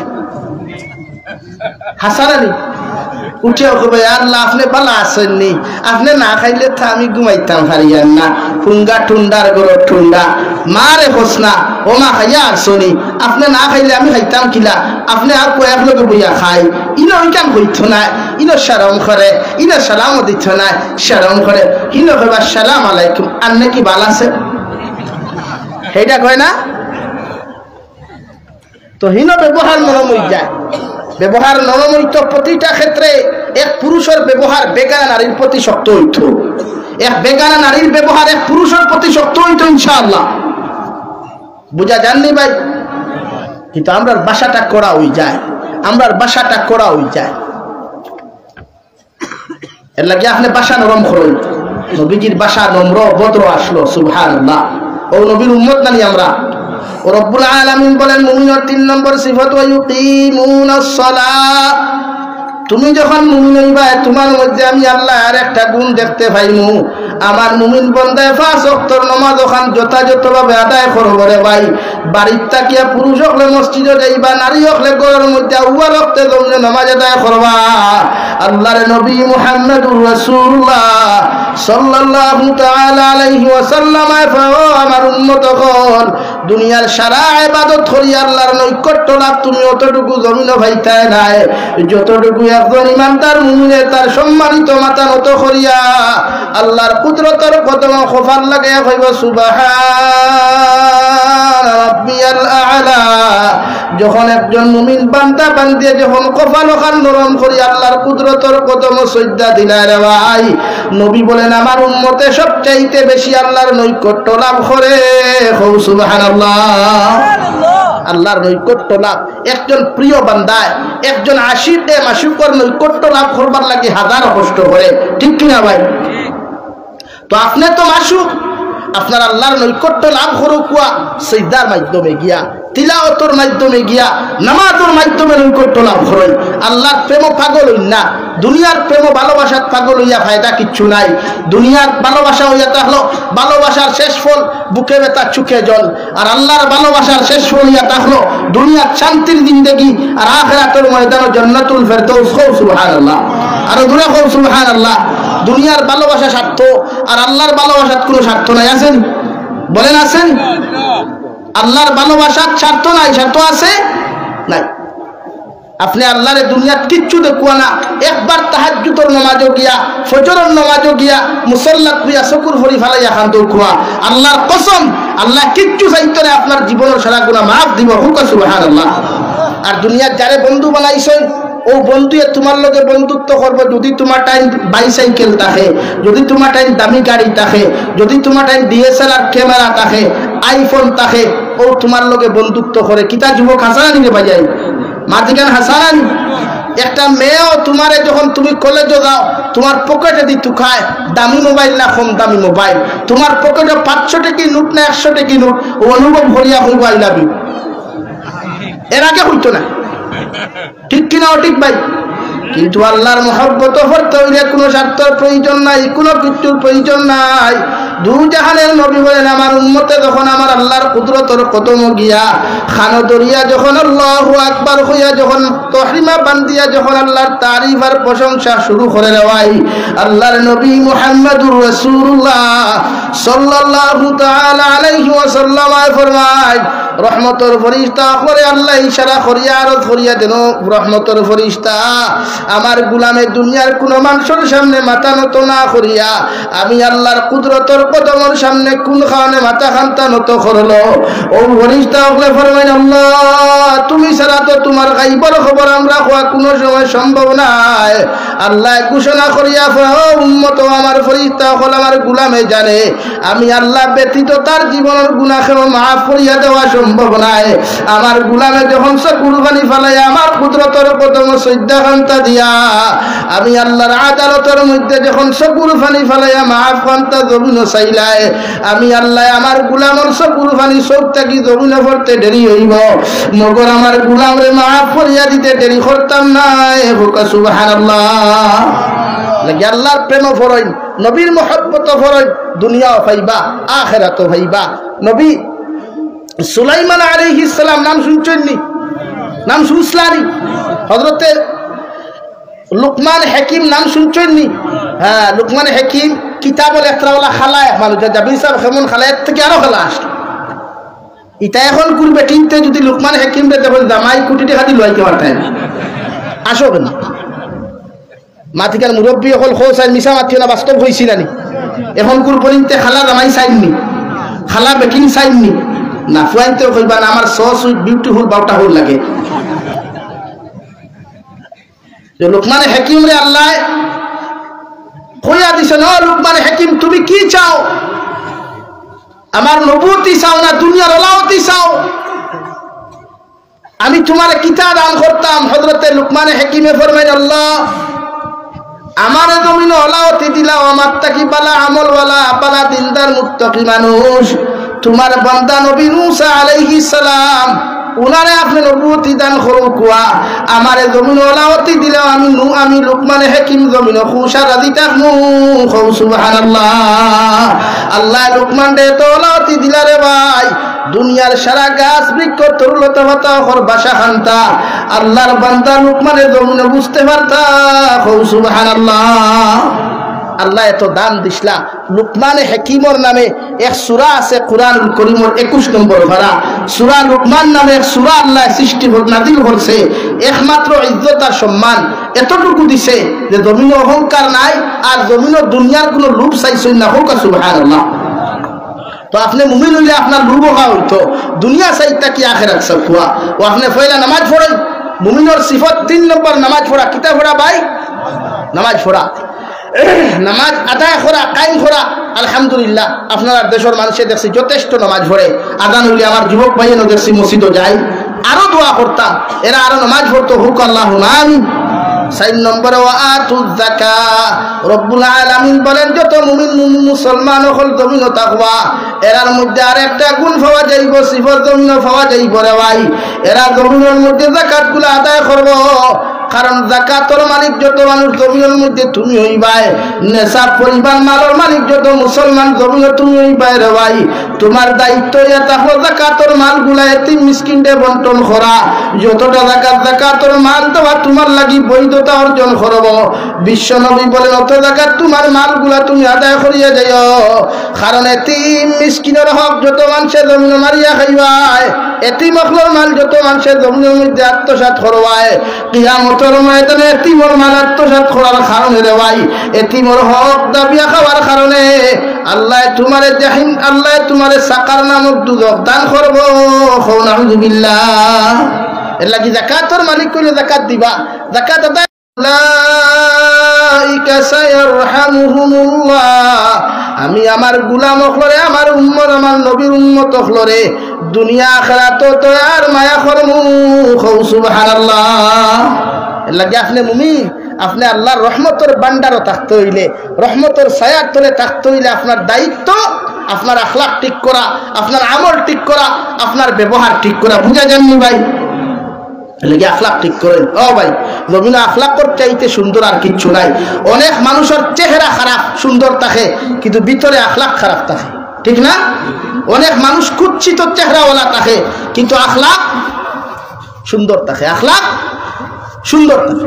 হাসারানি উঠে কবে আল্লাহ আপনি ভালো আসেননি আপনি না খাইলে তো আমি ঘুমাইতাম হারিয়ান না ঠুঙ্গা ঠুন্ডার গরো ঠুন্ডা মারে হোস না ও মা খাইয়া আসনি আপনি না খাইলে আমি খাইতাম কিলা আপনি আর কয়েক লোকে বইয়া খাই ইনো ইনকাম হইতো না ইনো সারম করে ইনো সালামও দিত না সারম করে ইনো কইবা সালাম আলাইকুম আর নাকি ভালো আছে সেইটা কয় না তো হিনো ব্যবহার নরম হয়ে যায় ব্যবহার নরম হইত প্রতিটা ক্ষেত্রে এক পুরুষের ব্যবহার বেগানা নারীর প্রতি শক্ত হইত এক বেগানা নারীর ব্যবহার এক পুরুষের প্রতি শক্ত হইত ইনশাআল্লাহ বুঝা যাননি ভাই কিন্তু আমরার বাসাটা করা হয়ে যায় আমরার বাসাটা করা হয়ে যায় এর লাগে আপনি বাসা নরম করুন নবীজির বাসা নম্র ভদ্র আসলো সুবহানাল্লাহ ও নবীর উম্মত নানি আমরা ও রব্বুল আলামিন বলেন মুমিনের 3 নম্বর সিফাত ওয়া ইউকিমুনাস সালাত তুমি যখন মুমিন হইবা তোমার মধ্যে আমি আল্লাহ আর একটা গুণ দেখতে পাইমু আমার মুমিন বান্দায় 5 ওয়াক্তের নামাজ ওখান যথাযথভাবে আদায় করবে রে ভাই বাড়ির তাকিয়া পুরুষ হলে মসজিদে যাইবা নারী হলে ঘরের মধ্যে উভয় ওয়াক্তে তোমরা নামাজ আদায় করবা আল্লাহর নবী মুহাম্মদুর রাসূলুল্লাহ সাল্লাল্লাহু তাআলা আলাইহি ওয়াসাল্লাম আমার উম্মতগণ দুনিয়ার সারা ইবাদত করি আল্লাহর নৈকট্য লাভ তুমি অতটুকু জমিনও পাইতাই নাই যতটুকু একজন ইমানদার মুমিনের তার সম্মানিত মাথা নত করিয়া আল্লাহর কুদরতের কদম খোফার লাগাইয়া কইব সুবহান রাব্বিয়াল আ'লা যখন একজন মুমিন বান্দা বান্দিয়া যখন কপাল খান নরম করি আল্লাহর কুদরতের কদম সজদা দিলা রে ভাই নবী বলেন আমার উম্মতে সবচাইতে বেশি আল্লাহর নৈকট্য লাভ করে কও সুবহানাল্লাহ আল্লাহর নৈকট্য লাভ একজন প্রিয় বান্দায় একজন আশিকে মাসুকর নৈকট্য লাভ করবার লাগে হাজার কষ্ট করে ঠিক কিনা ভাই তো আপনি তো মাসুক আপনার আল্লাহর নৈকট্য লাভ করুকা সিজদার মাধ্যমে গিয়া তিলাওয়াতের মাধ্যমে গিয়া নামাজের মাধ্যমে নৈকট্য লাভ করেন আল্লাহর প্রেম পাগল হইন না দুনিয়ার প্রেম ভালোবাসার পাগল হইয়া ফায়দা কিচ্ছু নাই দুনিয়ার ভালোবাসা হইয়া তাহলো ভালোবাসার শেষ ফল বুকে ব্যথা চোখে জল আর আল্লাহর ভালোবাসার শেষ ফল হইয়া তাহলো দুনিয়ার শান্তির জিন্দেগি আর আখিরাতের ময়দানে জান্নাতুল ফেরদাউস সুবহানাল্লাহ আর দূরে সুবহানাল্লাহ দুনিয়ার ভালোবাসা স্বার্থ আর আল্লাহর ভালোবাসার কোনো স্বার্থ নাই আছেন বলেন আছেন আল্লাহর ভালোবাসার স্বার্থ নাই স্বার্থ আছে নাই আপনি আল্লাহর দুনিয়াত কিচ্ছু দেখুয়া না একবার তাহাজ্জুদের নামাজও গিয়া ফজরের নামাজও গিয়া মুসাল্লাত গিয়া শুকর ভরি ফেলাইয়া খান দেখুয়া আল্লাহর কসম আল্লাহ কিচ্ছু চাইতো না আপনার জীবনের সারা গুনাহ মাফ দিব হুকা সুবহানাল্লাহ আর দুনিয়ার যারে বন্ধু বানাইছেন ও বন্ধুয়ে তোমার লগে বন্ধুত্ব করবে যদি তোমার টাইম বাইসাইকেল থাকে যদি তোমার টাইম দামি গাড়ি থাকে যদি তোমার টাইম ডিএসএলআর ক্যামেরা থাকে আইফোন থাকে ও তোমার লগে বন্ধুত্ব করে কিতা যুবক হাসানানি রে বাজাই মাঝিকান হাসানান একটা মেয়েও তোমারে যখন তুমি কলেজে যাও তোমার পকেটে দি খায় দামি মোবাইল না কম দামি মোবাইল তোমার পকেটে 500 টাকা নোট না 100 টাকা নোট ও অনুভব করিয়া হইব আই লাভ ইউ এর আগে হইতো না ঠিক কিনা ঠিক ভাই কিন্তু আল্লাহর মহব্বত করতে হইলে কোনো স্বার্থের প্রয়োজন নাই কোনো কিছুর প্রয়োজন নাই দু জাহানের নবী বলেন আমার উম্মতে যখন আমার আল্লাহর কুদরতের কদম গিয়া খানো দরিয়া যখন আল্লাহু আকবার হইয়া যখন তহরিমা বান্দিয়া যখন আল্লাহর তারিফ আর প্রশংসা শুরু করে দেওয়াই আল্লাহর নবী মুহাম্মদুর রাসূলুল্লাহ সাল্লাল্লাহু তাআলা আলাইহি ওয়াসাল্লাম ফরমায় রহমতের ফরিস্তা করে আল্লাহ ইশারা করিয়া আরজ করিয়া দেন রহমতের ফরিস্তা আমার গোলামে দুনিয়ার কোন মানুষের সামনে মাথা নত না করিয়া আমি আল্লাহর কুদরতের কদমের সামনে কোন খাওয়ানে মাথা খান্তা নত করলো ও ফেরেশতা হলে ফরমাইন আল্লাহ তুমি ছাড়া তো তোমার গায়বের খবর আমরা কোয়া কোনো সময় সম্ভব নাই আল্লাহ ঘোষণা করিয়া ও উম্মত আমার ফেরেশতা হল আমার গোলামে জানে আমি আল্লাহ ব্যতীত তার জীবনের গুনাহ মাফ করিয়া দেওয়া সম্ভব নাই আমার গোলামে যখন কুরবানি ফেলাই আমার কুদরতের কদম সজ্জা খান্তা দিয়া আমি আল্লাহর আদালতের মধ্যে যখন সকুর ফানি ফেলাইয়া মাফ খান্তা জমিন চাইলাই আমি আল্লাহ আমার গোলামের সকুর ফানি সব থাকি জমিনে পড়তে দেরি হইব মগর আমার গোলামরে মাফ করিয়া দিতে দেরি করতাম নাই সুবহানাল্লাহ লাগি আল্লাহর প্রেম ফরইন নবীর মহব্বত ফরইন দুনিয়াও পাইবা আখিরাতও পাইবা নবী সুলাইমান আলাইহিস সালাম নাম শুনছেননি নাম শুনছলানি হযরতে লুকমান হাকিম নাম শুনছেননি হ্যাঁ লুকমান হাকিম কিতাবুল ইকরাওয়ালা খালায় মানুষ জাবির সাহেব কেমন খালায় থেকে আরো খালা আসলো এটা এখন করবে কিনতে যদি লুকমান হাকিম রে দেখুন জামাই কোটি টাকা দি লইতে পারতেন আসো কেন মাতিকার মুরব্বী হল খোসাই মিশা মাতিও না বাস্তব হইছিল না এখন কুরবানিতে খালা জামাই চাইনি খালা বেকিং চাইনি না ফুয়াইতে কইবা না আমার সো সুইট বিউটিফুল বাউটা হল লাগে যে লুকমান হাকিম রে আল্লাহ কইয়া দিছেন ও লুকমান হাকিম তুমি কি চাও আমার নবুয়তি চাও না দুনিয়ার ওলাওতি চাও আমি তোমার কিতাব দান করতাম হযরতে লুকমান হাকিমে ফরমাইন আল্লাহ আমার জমিন ওলাওতি দিলাও আমার তাকি বালা আমল ওয়ালা বালা দিনদার মুত্তাকি মানুষ তোমার বান্দা নবী মুসা আলাইহিস সালাম উনারে আপনি নবুয়তি দান করো কুয়া আমারে জমিন ওলাওতি দিলাও আমি লুকমান হাকিম জমিন খুশা রাজি থাকমু সুবহানাল্লাহ আল্লাহ লুকমান দে তো ওলাওতি দিলারে ভাই দুনিয়ার সারা গাছ বৃক্ষ তরুলতা পাতা হর বাসা খান্তা আল্লাহর বান্দা লুকমানের জমিনে বুঝতে পারতা সুবহানাল্লাহ আল্লাহ এত দান দিছলা লুকমান হাকিমর নামে এক সূরা আছে কুরআনুল কারীমের 21 নম্বর পারা সূরা লুকমান নামে এক সূরা আল্লাহ সৃষ্টি নাযিল করছে একমাত্র ইজ্জত আর সম্মান এতটুকু দিছে যে জমিনে অহংকার নাই আর জমিনে দুনিয়ার কোনো লোভ চাইছই না হোক সুবহানাল্লাহ তো আপনি মুমিন হইলে আপনার লোভ হইতো দুনিয়া চাইতা কি আখিরাত চাইতা ও আপনি পয়লা নামাজ পড়েন মুমিনের সিফত 3 নম্বর নামাজ পড়া কিতা পড়া ভাই নামাজ পড়া নামাজ আদায় করা কায়েম করা আলহামদুলিল্লাহ আপনারা দেশের মানুষে দেখছি যথেষ্ট নামাজ পড়ে আজান হইলে আমার যুবক ভাইয়েরা দেখছি মসজিদে যায় আরো দোয়া করতাম এরা আরো নামাজ পড়তো হুক আল্লাহুম্মা আমিন 4 নম্বর ওয়াতুজ যাকাত রব্বুল আলামিন বলেন যত মুমিন মুসলমান হল জমিন তাকওয়া এরার মধ্যে আরেকটা গুণ পাওয়া যাইব সিফত জমিন পাওয়া যাইব রে ভাই এরা জমিনের মধ্যে যাকাতগুলো আদায় করব কারণ যাকাতের মালিক যত মানুষ জমিনের মধ্যে তুমি হইবাই নেশাব পরিমাণ মালের মালিক যত মুসলমান জমিনে তুমি হইবাই রে ভাই তোমার দায়িত্ব এটা হলো যাকাতের মালগুলা এতিম মিসকিনদের বন্টন করা যতটা যাকাতের মাল দেওয়া তোমার লাগি বৈধতা অর্জন করব বিশ্ব নবী বলেন অত যাকাত তোমার মালগুলা তুমি আদায় করিয়া যাও কারণ এতিম মিসকিনের হক যত মানুষের জমিনে মারিয়া খাইবাই এতিম হকলের মাল যত মানুষের জমিনের মধ্যে আত্মসাৎ করবায় কিয়ামতের ময়দানে এতিমের মাল আত্মসাৎ করার কারণে রে ভাই এতিমের হক দাবিয়া খাওয়ার কারণে আল্লাহ তোমারে জাহিন আল্লাহ তোমারে সাকার নামক দুজক দান করব নাউযুবিল্লাহ এর লাগি যাকাতের মালিক কইলে যাকাত দিবা যাকাত আদায় উলাইকা সায়ারহামুহুমুল্লাহ আমি আমার গোলাম হলরে আমার উম্মত আমার নবীর উম্মত হলরে দুনিয়া আখিরাত তো আর মায়া করমু সুবহানাল্লাহ এর লাগি আপনি মুমিন আপনি আল্লাহর রহমতের ভান্ডারও থাকতে হইলে রহমতের ছায়ার তলে থাকতে হইলে আপনার দায়িত্ব আপনার আখলাক ঠিক করা আপনার আমল ঠিক করা আপনার ব্যবহার ঠিক করা বুঝা যাননি ভাই লেগে আখলাক ঠিক করেন ও ভাই জমিনে আখলাক করতে চাইতে সুন্দর আর কিচ্ছু নাই অনেক মানুষের চেহারা খারাপ সুন্দর থাকে কিন্তু ভিতরে আখলাক খারাপ থাকে ঠিক না অনেক মানুষ কুচ্ছিত চেহারাওয়ালা থাকে কিন্তু আখলাক সুন্দর থাকে আখলাক সুন্দর থাকে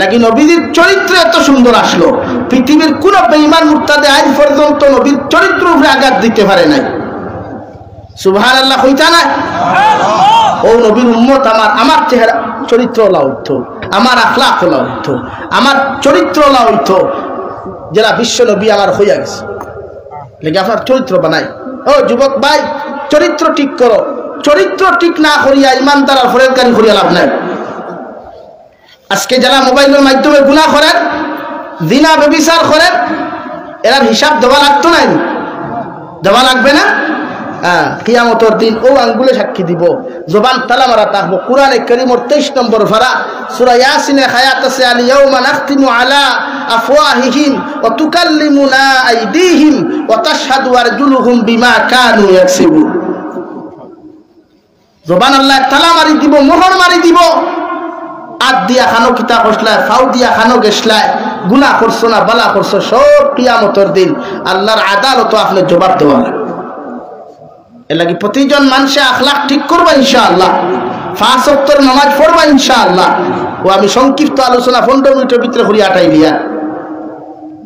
লাগি নবীর চরিত্র এত সুন্দর আসলো পৃথিবীর কোন বেঈমান মুরতাদে আজ পর্যন্ত নবীর চরিত্র উপরে আঘাত দিতে পারে নাই সুবহানাল্লাহ কইতা না ও নবীর উম্মত আমার চেহারা চরিত্র লাউত আমার আখলাক লাউত আমার চরিত্র লাউত যারা বিশ্ব নবী আমার হইয়া গেছে লেগে আপনার চরিত্র বানাই। ও যুবক ভাই, চরিত্র ঠিক করো। চরিত্র ঠিক না করিয়া ইমানদার আর ফরেজগারি করিয়া লাভ নাই। আজকে যারা মোবাইলের মাধ্যমে গুনাহ করেন, জিনা ব্যভিচার করেন, এর হিসাব দেওয়া লাগতো নাই? দেওয়া লাগবে না? কিয়ামতের দিন ও আঙ্গুলে সাক্ষী দিব, জবান তালা মারা থাকবো। কুরআনে কারীমের 23 নম্বর পারা সূরা ইয়াসিনে আয়াত আছে, আল ইয়াউমা নাখতিমু আলা আফওয়াহিহিম ওয়া তুকাল্লিমুনা আইদিহিম ওয়া তাশহাদু আরজুলুহুম বিমা কানু ইয়াকসিবুন। জবান আল্লাহ তালা মারি দিব, মোহর মারি দিব। হাত দিয়া খানো কিতা করছলা, ফাউ দিয়া খানো গেছলা, গুনাহ করছো না বালা করছো, সব কিয়ামতের দিন আল্লাহর আদালত আপনি জবাব দেওয়া। এর লাগি প্রতিজন মানুষে আখলাক ঠিক করবা ইনশাআল্লাহ, 5 ওয়াক্তের নামাজ পড়বা ইনশাআল্লাহ। ও আমি সংক্ষিপ্ত আলোচনা 15 মিনিটের ভিতরে করি আটাইলিয়া।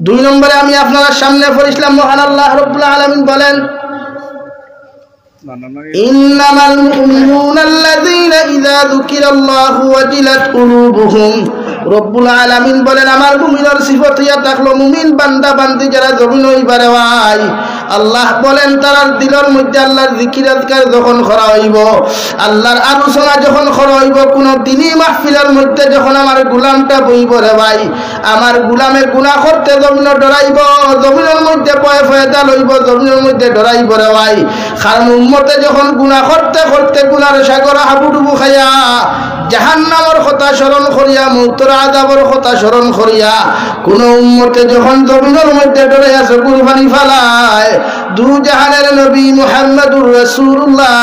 2 নম্বরে আমি আপনার সামনে পড়িলাম, মহান আল্লাহ রাব্বুল আলামিন বলেন, ইন্নামাল মুমিনুনা আল্লাযীনা ইযা যুকিরাল্লাহু ওয়াজিলাত কুলুবুহুম। রব্বুল আলামিন বলেন, আমার মুমিনের সিফত ইয়া থাকলো, মুমিন বান্দা বান্দি যারা জমিন হইবারে ভাই, আল্লাহ বলেন তার দিলের মধ্যে আল্লাহর জিকির আজকার যখন করা হইব, আল্লাহর আলোচনা যখন করা হইব, কোন দিনই মাহফিলের মধ্যে যখন আমার গোলামটা বইব রে ভাই, আমার গোলামে গুনাহ করতে জমিন ডরাইব, জমিনের মধ্যে পয় ফয়দা লইব, জমিনের মধ্যে ডরাইব রে ভাই। কারণ উম্মতে যখন গুনাহ করতে করতে গুনার সাগর হাবুডুবু খাইয়া জাহান্নামের কথা স্মরণ করিয়া, মৌতের আযাবের কথা স্মরণ করিয়া, কোন উম্মতে যখন জমিনের মধ্যে ডরাইয়া চকুর পানি ফালায়, দু জাহানের নবী মুহাম্মদুর রাসূলুল্লাহ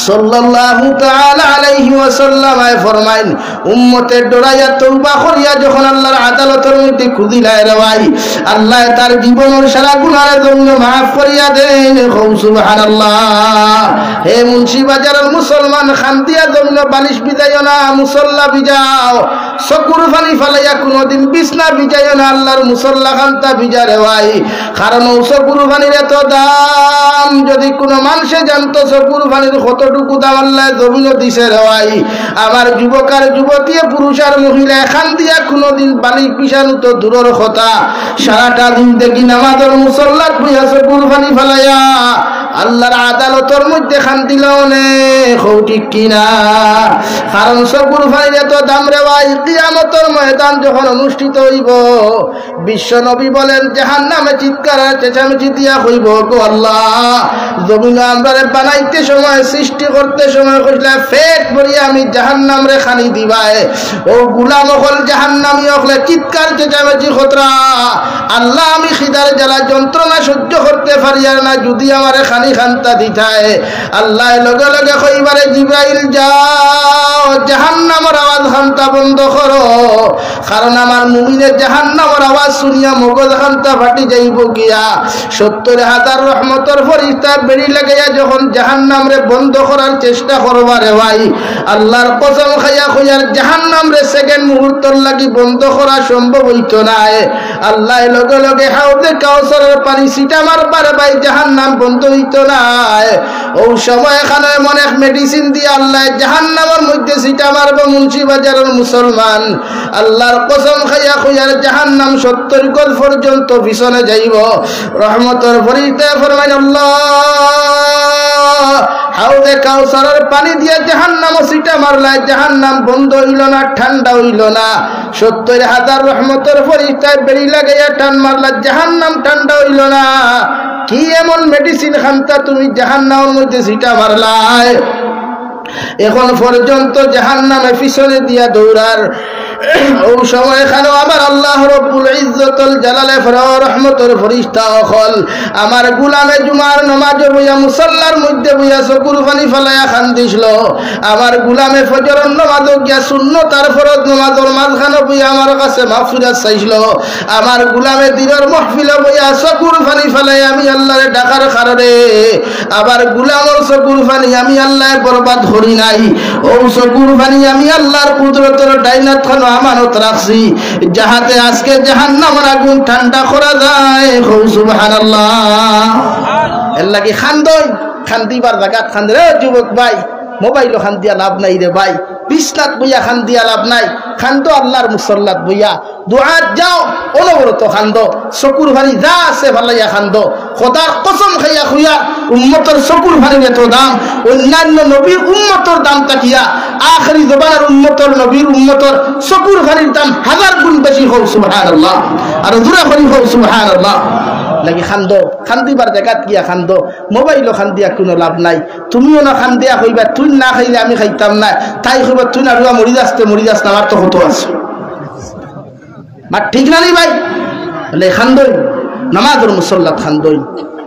সাল্লাল্লাহু তাআলা আলাইহি ওয়াসাল্লাম ফরমাইন, উম্মতে ডরাইয়া তওবা করিয়া যখন আল্লাহর আদালতের মধ্যে খুদিলায় রে ভাই, আল্লাহ তার জীবনের সারা গুনাহের জন্য মাফ করিয়া দেন। সুবহানাল্লাহ। হে মুন্সি বাজারের মুসলমান, খান্তিয়া জমিন বালিশ বিজাইও না, মুসল্লা বিজাও। চকুর পানি ফালাইয়া কোনদিন বিছনা বিজাইও না, আল্লাহর মুসল্লা খান্তা বিজা রে ভাই। কারণ চকুর পানির এত দাম, যদি কোনো মানুষে জানতো চকুর পানির কতটুকু দাম আল্লাহ জমিন দিছে রে ভাই, আমার যুবক আর যুবতী, পুরুষ আর মহিলা, এখান দিয়া কোনদিন বালিশ বিছানো তো দূরের কথা, সারাটা দিন দেখি নামাজের মুসল্লাত বইয়া চকুর পানি ফালাইয়া আল্লাহর আদালতের মধ্যে খান্দিল অনেক, ঠিক কিনা? কারণ চকুর পানির এত দাম রে ভাই। কিয়ামতের ময়দান যখন অনুষ্ঠিত হইব, বিশ্ব নবী বলেন, জাহান্নামে চিৎকার আর চেঁচামেচি দিয়া হইব, গো আল্লাহ, জমিন আমরা বানাইতে সময়, সৃষ্টি করতে সময় কইলা পেট ভরিয়া আমি জাহান্নাম রে খানি দিবাই। ও গুলাম হল জাহান্নামী হলে চিৎকার চেঁচামেচি খতরা, আল্লাহ আমি খিদার জ্বালা যন্ত্রণা সহ্য করতে পারি আর না, যদি আমারে খানি খান্তা দিতায়। আল্লাহ লগে লগে কইবারে, জিব্রাইল যাও, জাহান্নামের আওয়াজ খান্তা বন্ধ করো, কারণ আমার মুমিনের জাহান্নামের আওয়াজ শুনিয়া মগজ খান্তা ফাটি যাইব গিয়া। 70,000 রহমতের ফেরেশতা বেড়ি লাগাইয়া যখন জাহান্নাম রে বন্ধ করার চেষ্টা করবারে ভাই, আল্লাহর কসম খাইয়া কইয়ার জাহান্নাম রে সেকেন্ড মুহূর্তর লাগি বন্ধ করা সম্ভব হইতো না। আল্লাহ লগে লগে হাউদে কাউসারের পানি সিটা মারবারে ভাই, জাহান্নাম বন্ধ হইতো না। ও সময় এখানে অনেক মেডিসিন দিয়ে আল্লাহ জাহান্নামের মধ্যে সিটা মারব। মুন্সি বাজারের মুসলমান, আল্লাহর কসম খাইয়া কইয়ার জাহান্নাম 70 গজ পর্যন্ত পিছনে যাইব। রহমতের ফরিস্তা ফরমাইন, আল্লাহ হাউদে কাউসারের পানি দিয়ে জাহান্নাম সিটা মারলা, জাহান্নাম বন্ধ হইল না, ঠান্ডা হইল না। 70,000 রহমতের ফরিস্তায় বেড়ি লাগাইয়া টান মারলা, জাহান্নাম ঠান্ডা হইল না। কি এমন মেডিসিন খান্তা তুমি জাহান্নামের মধ্যে সিটা মারলাই? এখন পর্যন্ত জাহান্নামে পিছনে দিয়া দৌড়ার। ও সময় এখানে আমার আল্লাহ রব্বুল ইজ্জতুল জালালে রহমতের ফেরেশতা হল আমার গোলামে জুমার নামাজ বইয়া মুসাল্লার মধ্যে বইয়া চকুর পানি ফেলাইয়া কান্দিছিল। আমার গোলামে ফজরের নামাজ গিয়া সুন্নতার ফরজ নামাজের মাঝখানে বইয়া আমার কাছে মাগফিরাত চাইছিল। আমার গোলামে দিনের মাহফিলে বইয়া চকুর পানি ফেলাইয়া আমি আল্লাহরে ডাকার কারণে আবার গোলামের চকুর পানি আমি আল্লাহ বরবাদ করি নাই। ও চকুর পানি আমি আল্লাহর কুদরতের ডাইনাত খানো আমানত রাখছি, যাহাতে আজকে জাহান্নামের আগুন ঠান্ডা করা যায়। সুবহানাল্লাহ। এর লাগি খান্দই, খান্দিবার জায়গা খান্দে। যুবক ভাই, মোবাইল খান্দিয়া লাভ নাই রে ভাই, বিছনাত বইয়া খান্দিয়া লাভ নাই, খান্দো আল্লাহর মুসল্লাত বইয়া, দুআত যাও অনবরত খান্দো, চকুর ভানি যা আছে ভালাইয়া খান্দো। খোদার কসম খাইয়া খুইয়া উম্মতর চকুর ভানির এত দাম, অন্যান্য নবীর উম্মতর দাম তাকিয়া আখেরি জবানের উম্মতর নবীর উম্মতর চকুর ভানির দাম 1000 গুণ বেশি হোক সুবহানাল্লাহ। আর জোরে করি হোক সুবহানাল্লাহ। লাগি খান্দো, খান্দিবার জায়গাত গিয়া খান্দো, মোবাইলও খান্দিয়া কোনো লাভ নাই। তুমিও না খান্দিয়া কইবা তুই না খাইলে আমি খাইতাম না, তাই কইবা তুই না রুয়া মরি যাস না, আমার তো কত আছে। ঠিক না নি ভাই? খান্দই নামাজের মুসল্লাত খান্দই।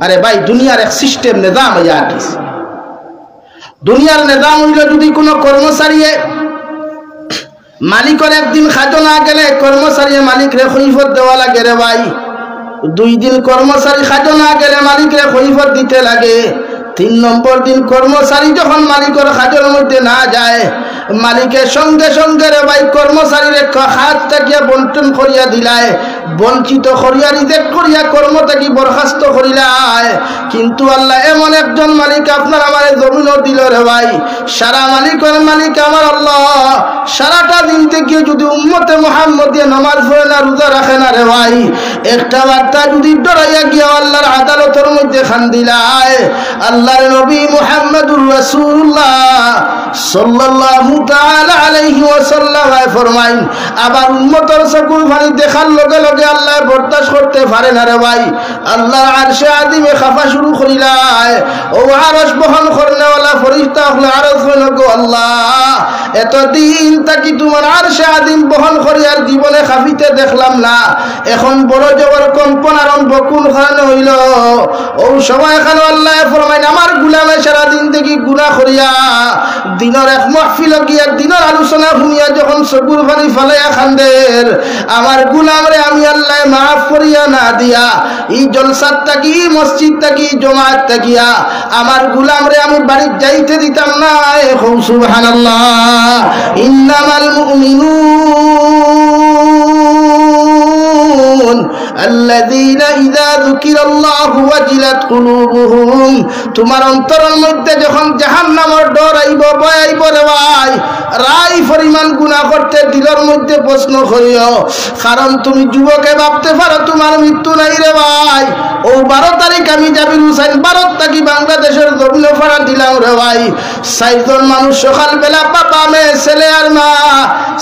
আরে ভাই দুনিয়ার এক সিস্টেম নিজাম হইয়া আটিস। দুনিয়ার নিজাম হইল যদি কোনো কর্মচারীয়ে মালিকের একদিন খাজো না গেলে কর্মচারী মালিকরে খৈফত দেওয়া লাগে রে ভাই। 2 দিন কর্মচারী খাজো না গেলে মালিকরে খৈফত দিতে লাগে। 3 নম্বর দিন কর্মচারী যখন মালিকের খাজোর মধ্যে না যায়, মালিকের সঙ্গে সঙ্গে রে ভাই কর্মচারীর হাত থাকিয়া বন্টন করিয়া দিলায়, বঞ্চিত করিয়া রিজেক্ট করিয়া কর্ম থাকি বরখাস্ত করিলায়। কিন্তু আল্লাহ এমন একজন মালিক আপনার আমার জমিনও দিল রে ভাই, সারা মালিকের মালিক আমার আল্লাহ। সারাটা দিন থেকে যদি উম্মতে মুহাম্মদিয়া নামাজ পড়ে না, রোজা রাখে না রে ভাই, একটা বার্তা যদি ডরাইয়া গিয়া আল্লাহর আদালতের মধ্যে খান্দিলায়, আল্লাহর নবী মুহাম্মদুর রাসূলুল্লাহ সাল্লাল্লাহু তাআলা আলাইহি ওয়াসাল্লাম ফরমাইন, আবার উম্মতের চকুর পানি দেখার লগে লগে আল্লাহ বরদাশত করতে পারে না রে ভাই, আল্লাহর আরশে আযিমে খাফা শুরু করিলায়। ও আরশ বহন করনেওয়ালা ফেরেশতা হলো আরশ হলো গো আল্লাহ, এতদিন তাকি তোমার আরশে আযিম বহন করি আর জীবনে খাফিতে দেখলাম না, এখন বড় জবর কম্পন আরম্ভ কোন কারণে হইল? ও সময় খান আল্লাহ ফরমাইন, আমার গুলামে সারা দিন থেকে গুনাহ করিয়া দিনের এক মাহফিল গিয়া দিনের আলোচনা শুনিয়া যখন চকুর পানি ফালাইয়া খান্দের, আমার গুলাম রে আমি আল্লাহ মাফ করিয়া না দিয়া এই জলসাত থাকি মসজিদ থাকি জমাত থাকিয়া আমার গুলাম রে আমি বাড়ি যাইতে দিতাম না। সুবহানাল্লাহ। ইন্নামাল মুমিনুন আল্লাযীনা ইযা যুকিরাল্লাহু ওয়াজিলাত কুলুবুহুম, তোমার অন্তরের মধ্যে যখন জাহান্নামের ডর আইব, ভয় আইব রে ভাই, রাই পরিমাণ গুনাহ করতে দিলের মধ্যে প্রশ্ন করিও। কারণ তুমি যুবকে ভাবতে পারো তোমার মৃত্যু নাই রে ভাই। ও 12 তারিখ আমি জাবির হুসাইন ভারত থাকি বাংলাদেশের জমিনে ফাড়া দিলাম রে ভাই। 4 জন মানুষ সকালবেলা বাবা মেয়ে ছেলে আর মা,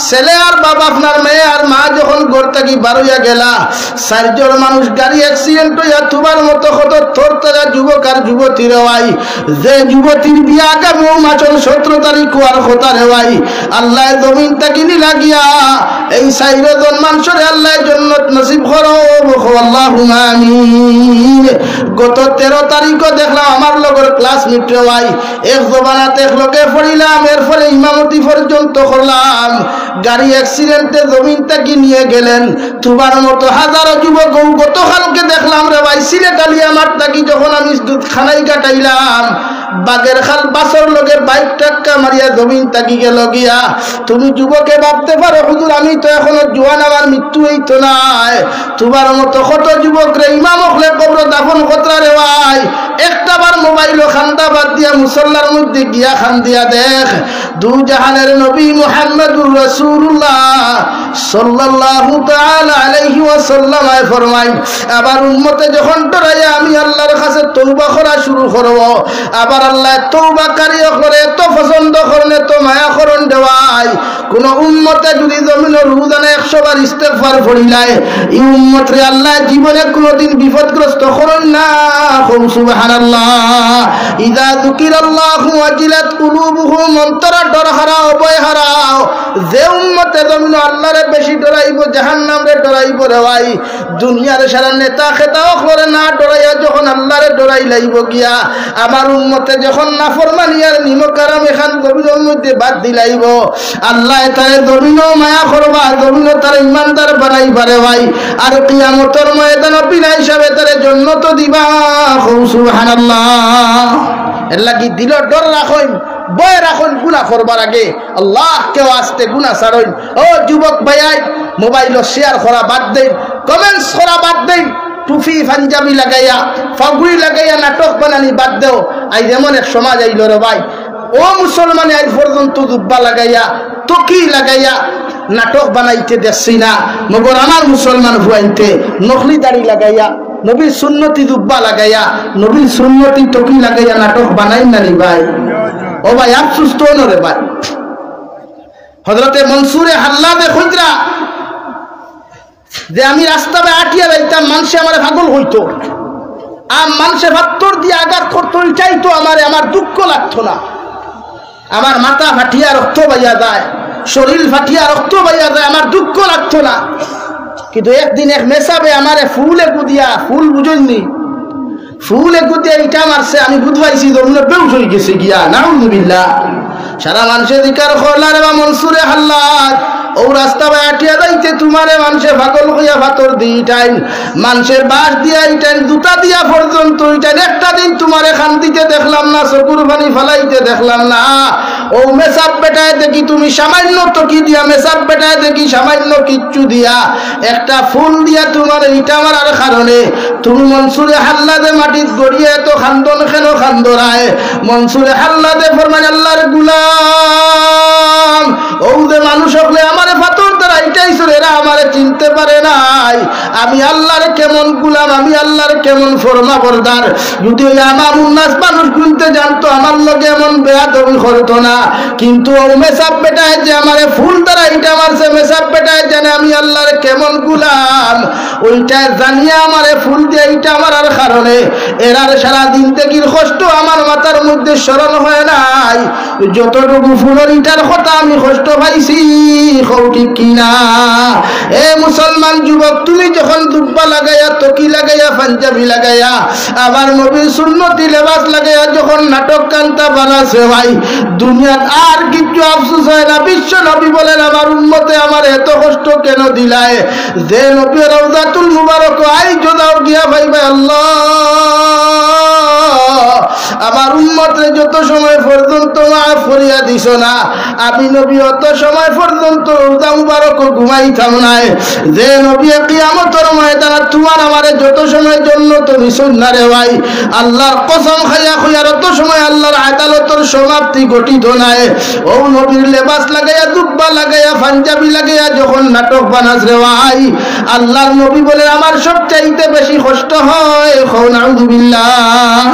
ছেলে আর বাবা আপনার মেয়ে আর মা যখন ঘর থাকি বারোইয়া গেলা, 4 জন মানুষ গাড়ি অ্যাক্সিডেন্ট হইয়া তোমার মতো কত থরতাজা যুবক আর যুবতী রে ভাই, যে যুবতীর বিয়া আগামী মাসের 17 তারিখ হওয়ার কথা রে ভাই, আল্লাহ জমিন থাকি নিলা গিয়া এই 4 জন মানুষের আল্লাহ জান্নাত নসিব করো, আল্লাহুম্মা আমিন। গত 13 তারিখও দেখলাম আমার লগর ক্লাসমেট রে ভাই, এক জবানাতে এক লগে পড়িলাম, এরপরে ইমামতি পর্যন্ত করলাম, গাড়ি অ্যাক্সিডেন্টে জমিন থাকি নিয়ে গেলেন তোমার মতো হাজারো যুবক। গতকালকে দেখলাম রে ভাই সিলেট আলিয়া মাঠ থাকি যখন আমি খানাই কাটাইলাম, বাগের খাল বাসর লগে বাইক টাক্কা মারিয়া জমিন থাকি গেল গিয়া। তুমি যুবকে ভাবতে পারো হুজুর আমি তো এখনো জোয়ান, আমার মৃত্যু হইতো নাই। তোমার মতো কত যুবক রে ইমাম হলে কবর দাফন কতরা রে ভাই, একটা বার মোবাইল খান্দা বাদ দিয়া মুসল্লার মধ্যে গিয়া খান্দিয়া দেখ, 2 জাহানের নবী মুহাম্মদুর রাসূলুল্লাহ সাল্লাল্লাহু তাআলা আলাইহি ওয়াসাল্লাম ফরমাই, আবার উম্মতে যখন ডরাইয়া আমি আল্লাহর কাছে তওবা করা শুরু করব, আবার আল্লাহ তওবাকারী করে এত পছন্দ করেন, এত মায়া করেন দেওয়াই, কোন উম্মতে যদি জমিনের রোজানা 100 বার ইস্তেগফার পড়িলায়, এই উম্মত রে আল্লাহ জীবনে কোনদিন বিপদগ্রস্ত করেন না। সুবহানাল্লাহ। ইযা যুকিরাল্লাহু ওয়াজিলাত কুলুবুহুম, অন্তরা ডর হারাও, ভয় হারাও। যে উম্মতে জমিন আল্লাহরে বেশি ডরাইব, জাহান্নামরে ডরাইব রে ভাই, দুনিয়ার সারা নেতা খেতাও করে না ডরাইয়া যখন আল্লাহরে ডরাই লাইব গিয়া, আমার উম্মতে যখন নাফরমানি আর নিমক আরাম এখান জমিনের মধ্যে বাদ দিলাইব, আল্লাহ তারে জমিনও মায়া করবা, জমিনও তারে ইমানদার বানাইবা রে ভাই, আর কিয়ামতের ময়দানে বিনা হিসাবে তারে জান্নাত দিবা। সুবহানাল্লাহ। এর লাগি দিল ডর রাখুন, ভয় রাখুন গুনাহ করবার আগে, আল্লাহ কেউ আসতে গুনাহ ছাড়ুন। ও যুবক ভাইয়াই, মোবাইল শেয়ার করা বাদ দেন, কমেন্টস করা বাদ দেন, টুপি পাঞ্জাবি লাগাইয়া ফাগুড়ি লাগাইয়া নাটক বানানি বাদ দেও। আজ এমন এক সমাজ আইল রে ভাই, ও মুসলমানে আজ পর্যন্ত জুব্বা লাগাইয়া তকি লাগাইয়া নাটক বানাইতে দেখছি না, মগর আমার মুসলমান হুয়াইতে নকলি দাড়ি লাগাইয়া নবীর সুন্নতি জুব্বা লাগাইয়া নবীর সুন্নতি তকি লাগাইয়া নাটক বানাই না নি ভাই। ও ভাই আফসুস তো নরে ভাই। হযরতে মনসুরে হাল্লাদে খুজরা যে আমি রাস্তায় আটিয়া যাইতাম, মানুষে আমার পাগল হইতো, আর মানুষে ভাত্তর দিয়ে আঘাত করতো, চাইতো আমার দুঃখ লাগতো না। আমার মাথা ফাটিয়া রক্ত বাইয়া যায়, শরীর ফাটিয়া রক্ত বাইয়া যায়, আমার দুঃখ লাগতো না। কিন্তু একদিন এক মেসাবে আমারে ফুলে গুদিয়া, ফুল বুঝেননি, ফুলে গুদিয়া ইটা মারছে, আমি বুঝবাইছি তোমরা বেউস হয়ে গেছে গিয়া, নাউযুবিল্লাহ। সারা মানুষের দিকার খোলারে বা মনসুরে হাল্লাদ ও রাস্তা বাই আটিয়া যাইতে তোমারে মানুষে পাগল হইয়া ভাতর দিয়ে ইটাইন, মানুষের বাস দিয়া ইটাইন, দুটা দিয়া পর্যন্ত ইটাইন। একটা দিন তোমারে খান্তিতে দেখলাম না, চকুর পানি ফালাইতে দেখলাম না। ও মেসাব বেটায় দেখি তুমি সামান্য টকি দিয়া, মেসাব বেটায় দেখি সামান্য কিচ্ছু দিয়া, একটা ফুল দিয়া তোমার ইটা মারার কারণে তুমি মনসুরে হাল্লাদে মাটিত গড়িয়ে এত খান্দন কেন খান্দরায়? মনসুরে হাল্লাদে ফরমান আল্লাহর গুলাম, ও যে মানুষ হলে আমারে ফাতর দ্বারা ইটাইছো, এরা আমারে চিনতে পারে নাই আমি আল্লাহর কেমন গুলাম, আমি আল্লাহর কেমন ফরমা বরদার। যদি ওই আমার উন্নাস মানুষ গুনতে জানতো আমার লগে এমন বেয়াদবি করতো না। কিন্তু ও মেসাব বেটায় যে আমারে ফুল দ্বারা ইটা মারছে, মেসাব বেটায় জানে আমি আল্লাহর কেমন গুলাম, ওইটা জানিয়ে আমারে ফুল দিয়ে ইটা মারার কারণে এরার সারা দিন থেকে কষ্ট আমার মাথার মধ্যে স্মরণ হয় নাই। যতটুকু ফুলের ইটার কথা আমি কষ্ট পাইছি, ঠিক কিনা? এ মুসলমান যুবক, তুমি যখন দুব্বা লাগাইয়া, তকি লাগাইয়া, পাঞ্জাবি লাগাইয়া, আবার নবীর সুন্নতি লেবাস লাগাইয়া যখন নাটক কান্তা বানাছে ভাই, দুনিয়ার আর কিছু আফসোস হয় না। বিশ্ব নবী বলেন আমার উম্মতে আমার এত কষ্ট কেন দিলায়? যে নবী রওজাতুল মুবারক আই যোদাও গিয়া ভাই ভাই আল্লাহ আমার উম্মতে যত সময় পর্যন্ত মাফ করিয়া দিছ না, আমি নবী অত সময় পর্যন্ত রওজা মুবারক ঘুমাইতাম না। যে নবী কিয়ামতের ময়দানে তোমার আমারে যত সময় জন্য তুমি শুননা রে ভাই, আল্লাহর কসম খাইয়া খুইয়ার অত সময় আল্লাহর আদালতের সমাপ্তি ঘটিত নাই। ও নবীর লেবাস লাগাইয়া, দুব্বা লাগাইয়া, পাঞ্জাবি লাগাইয়া যখন নাটক বানাস রে ভাই, আল্লাহর নবী বলে আমার সবচাইতে বেশি কষ্ট হয়। নাউযুবিল্লাহ।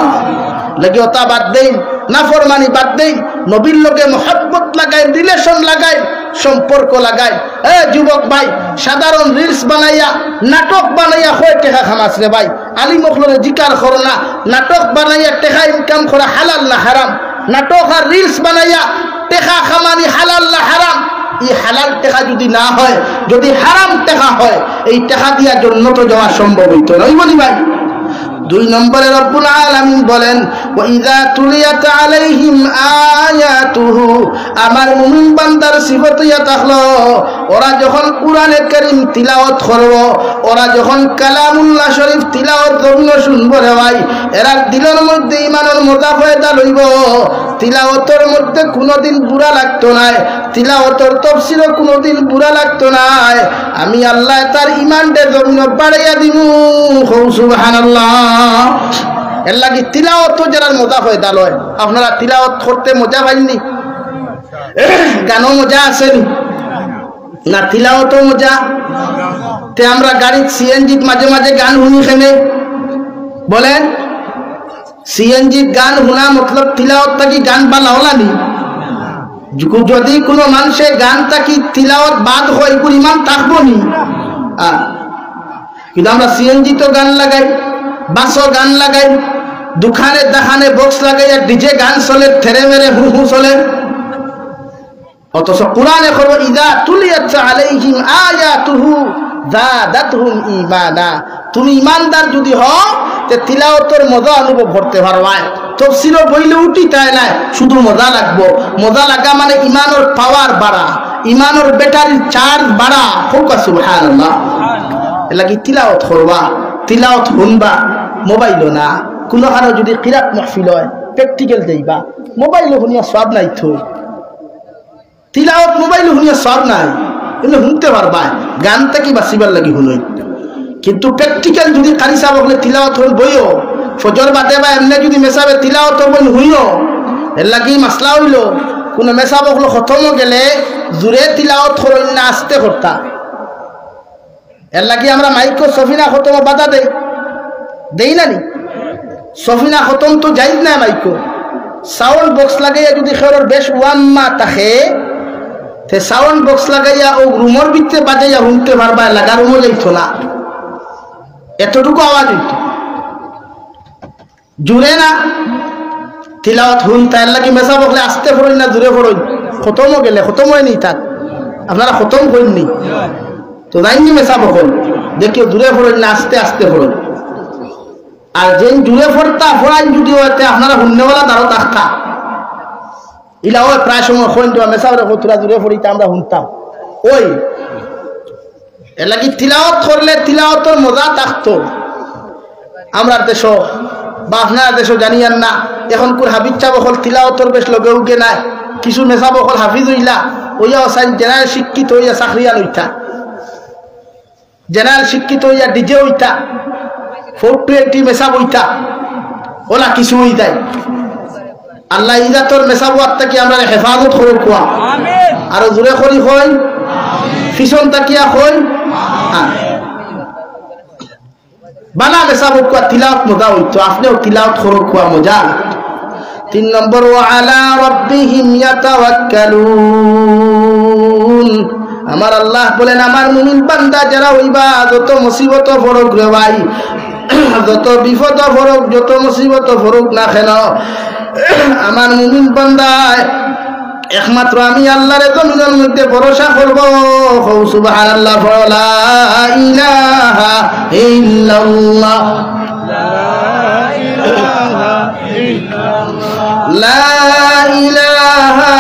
লাগে ওটা বাদ দেই, নাফরমানি বাদ দেই, নবীর লোকে মহব্বত লাগাই, রিলেশন লাগাই, সম্পর্ক লাগাই। এ যুবক ভাই, সাধারণ রিলস বানাইয়া, নাটক বানাইয়া হয় টেকা খামাস রে ভাই। আলী মখলরে জিকার করো না, নাটক বানাইয়া টেকা ইনকাম করা হালাল না হারাম? নাটক আর রিলস বানাইয়া টেকা খামানি হালাল না হারাম? এই হালাল টেকা যদি না হয়, যদি হারাম টেকা হয়, এই টেকা দিয়া জন্নত যাওয়া সম্ভব হইতো না। ওই বলি ভাই। 2 নম্বরে রব্বুল আলামিন বলেন ওয়াইযা তুলিয়াত আলাইহিম আয়াতুহু, আমার মুমিন বান্দার সিফত ইয়া তাহলো ওরা যখন কুরআনে কারীম তিলাওয়াত করব, ওরা যখন কালামুল্লাহ শরীফ তিলাওয়াত জন্য শুনবো রে ভাই, এরা দিলের মধ্যে ঈমানের মজা পয়দা লইব। তিলাওয়াতের মধ্যে কোনোদিন বুড়া লাগতো না, তিলাওয়াতের তাফসীরও কোনোদিন বুড়া লাগতো না। আমি আল্লাহ তার ঈমানকে জমিন বাড়াইয়া দিমু। সুবহানাল্লাহ। এর লাগি তিলাওয়াত যারা মজা হয় দালয়, আপনারা তিলাওয়াত করতে মজা পাইনি? গানও মজা আসেনি না? তিলাওয়াত মজা। তে আমরা গাড়ি সিএনজি মাঝে মাঝে গান শুনি খেনে বলেন, সিএনজি গান শোনা মতলব তিলাওয়াত থাকি গান বালা হলানি? যদি কোনো মানুষের গান থাকি তিলাওয়াত বাদ হয় ইমান থাকবো নি? কিন্তু আমরা সিএনজি তো গান লাগাই, বাসও গান লাগাই, দোকানে দাখানে বক্স লাগাইয়া ডিজে গান চলে, থেরে মেরে হু হু চলে। অথচ কুরআনে করবো ইযা তুলিয়াত আলাইহিম আয়াতুহু যাদাতহুম ঈমানা। তুমি ইমানদার যদি হও তে তিলাওয়াতের মজা অনুভব করতে পারবা। তাফসীরও বইলে উঠি তাই না, শুধু মজা লাগবো। মজা লাগা মানে ইমানের পাওয়ার বাড়া, ইমানের ব্যাটারির চার্জ বাড়া। হোক সুবহানাল্লাহ। এলাকি তিলাওয়াত করবা, তিলাওয়াত শুনবা, মোবাইলও না। কোনো কারো যদি কিরাত মাহফিল হয় প্র্যাকটিক্যাল দেইবা, মোবাইলও শুনিয়া সব নাই। থই তিলাওয়াত মোবাইলও শুনিয়া সব নাই, কিন্তু শুনতে পারবা। গান থেকে বাঁচিবার লাগি শুনই, কিন্তু প্র্যাকটিক্যাল যদি কারি চাব হলে তিলাওয়াত হল বইও, ফজর বাদে বা এমনি যদি মেশাবে তিলাওয়াত বই হুইও, এর লাগি মাসলা হইল কোন মেসাব হলো খতম গেলে জুরে তিলাওয়াত করইন না আস্তে করতা এর লাগি আমরা মাইকো সফিনা খতম বাধা দেই না নি সফিনা খতম তো যাইজ না মাইকো সাউন্ড বক্স লাগাইয়া যদি খেরর বেশ ওয়াম্মা থাকে তে সাউন্ড বক্স লাগাইয়া ও রুমর ভিতরে বাজাইয়া শুনতে পারবা লাগা রুমও যাইতো না এতটুকু আওয়াজ হইতো জুড়ে না তিলাওয়াত শুনতা এর লাগি মেসা বকলে আস্তে পড়ই না জুড়ে পড়ই খতমও গেলে খতম হয়নি তার আপনারা খতম করেননি তো যাইনি মেসা বকল দেখিও জুড়ে পড়ই না আস্তে আস্তে পড়ই আর যেন জুড়ে পড়তা পড়াই যদি হইতে আপনারা শুননেওয়ালা তারও থাকতা ইলা ওই প্রায় সময় হইন দেওয়া মেসাবরে কতরা জুড়ে পড়িতে আমরা শুনতাম ওই এর লাগি তিলাওয়াত করলে তিলাওয়াতের মজা থাকতো আমরা দেশ বা আপনার দেশও জানিয়ান না এখন কোন হাবিচ্ছা বকল তিলাওয়াতের বেশ লগে উগে নাই কিছু মেসা বকল হাফিজ হইলা ওইয়া সাইন জেনারেল শিক্ষিত হইয়া চাকরিয়াল হইতা জেনারেল শিক্ষিত হইয়া ডিজে হইতা 420 মেসাব হইতা ওলা কিছু হই যায় আল্লাহ ইজাতর মেসাব আত্মাকে আমরা হেফাজত করে কোয়া আমিন আর জোরে করি হই ফিসন তাকিয়া হই বানা মেসাব কোয়া তিলাওয়াত মজা হইতো আপনিও তিলাওয়াত করে কোয়া মজা 3 নম্বর ওয়া আলা রাব্বিহিম ইয়াতাওয়াক্কালুন আমার আল্লাহ বলেন আমার মুমিন বান্দা যারা হইবা যত মুসিবত ফরক রে ভাই যত বিপদ ফরক যত মুসিবত ফরক না কেন আমার মুমিন বান্দা একমাত্র আমি আল্লাহর জমিনের মধ্যে ভরসা করব সুবহানাল্লাহ লা ইলাহা ইল্লাল্লাহ লা ইলাহা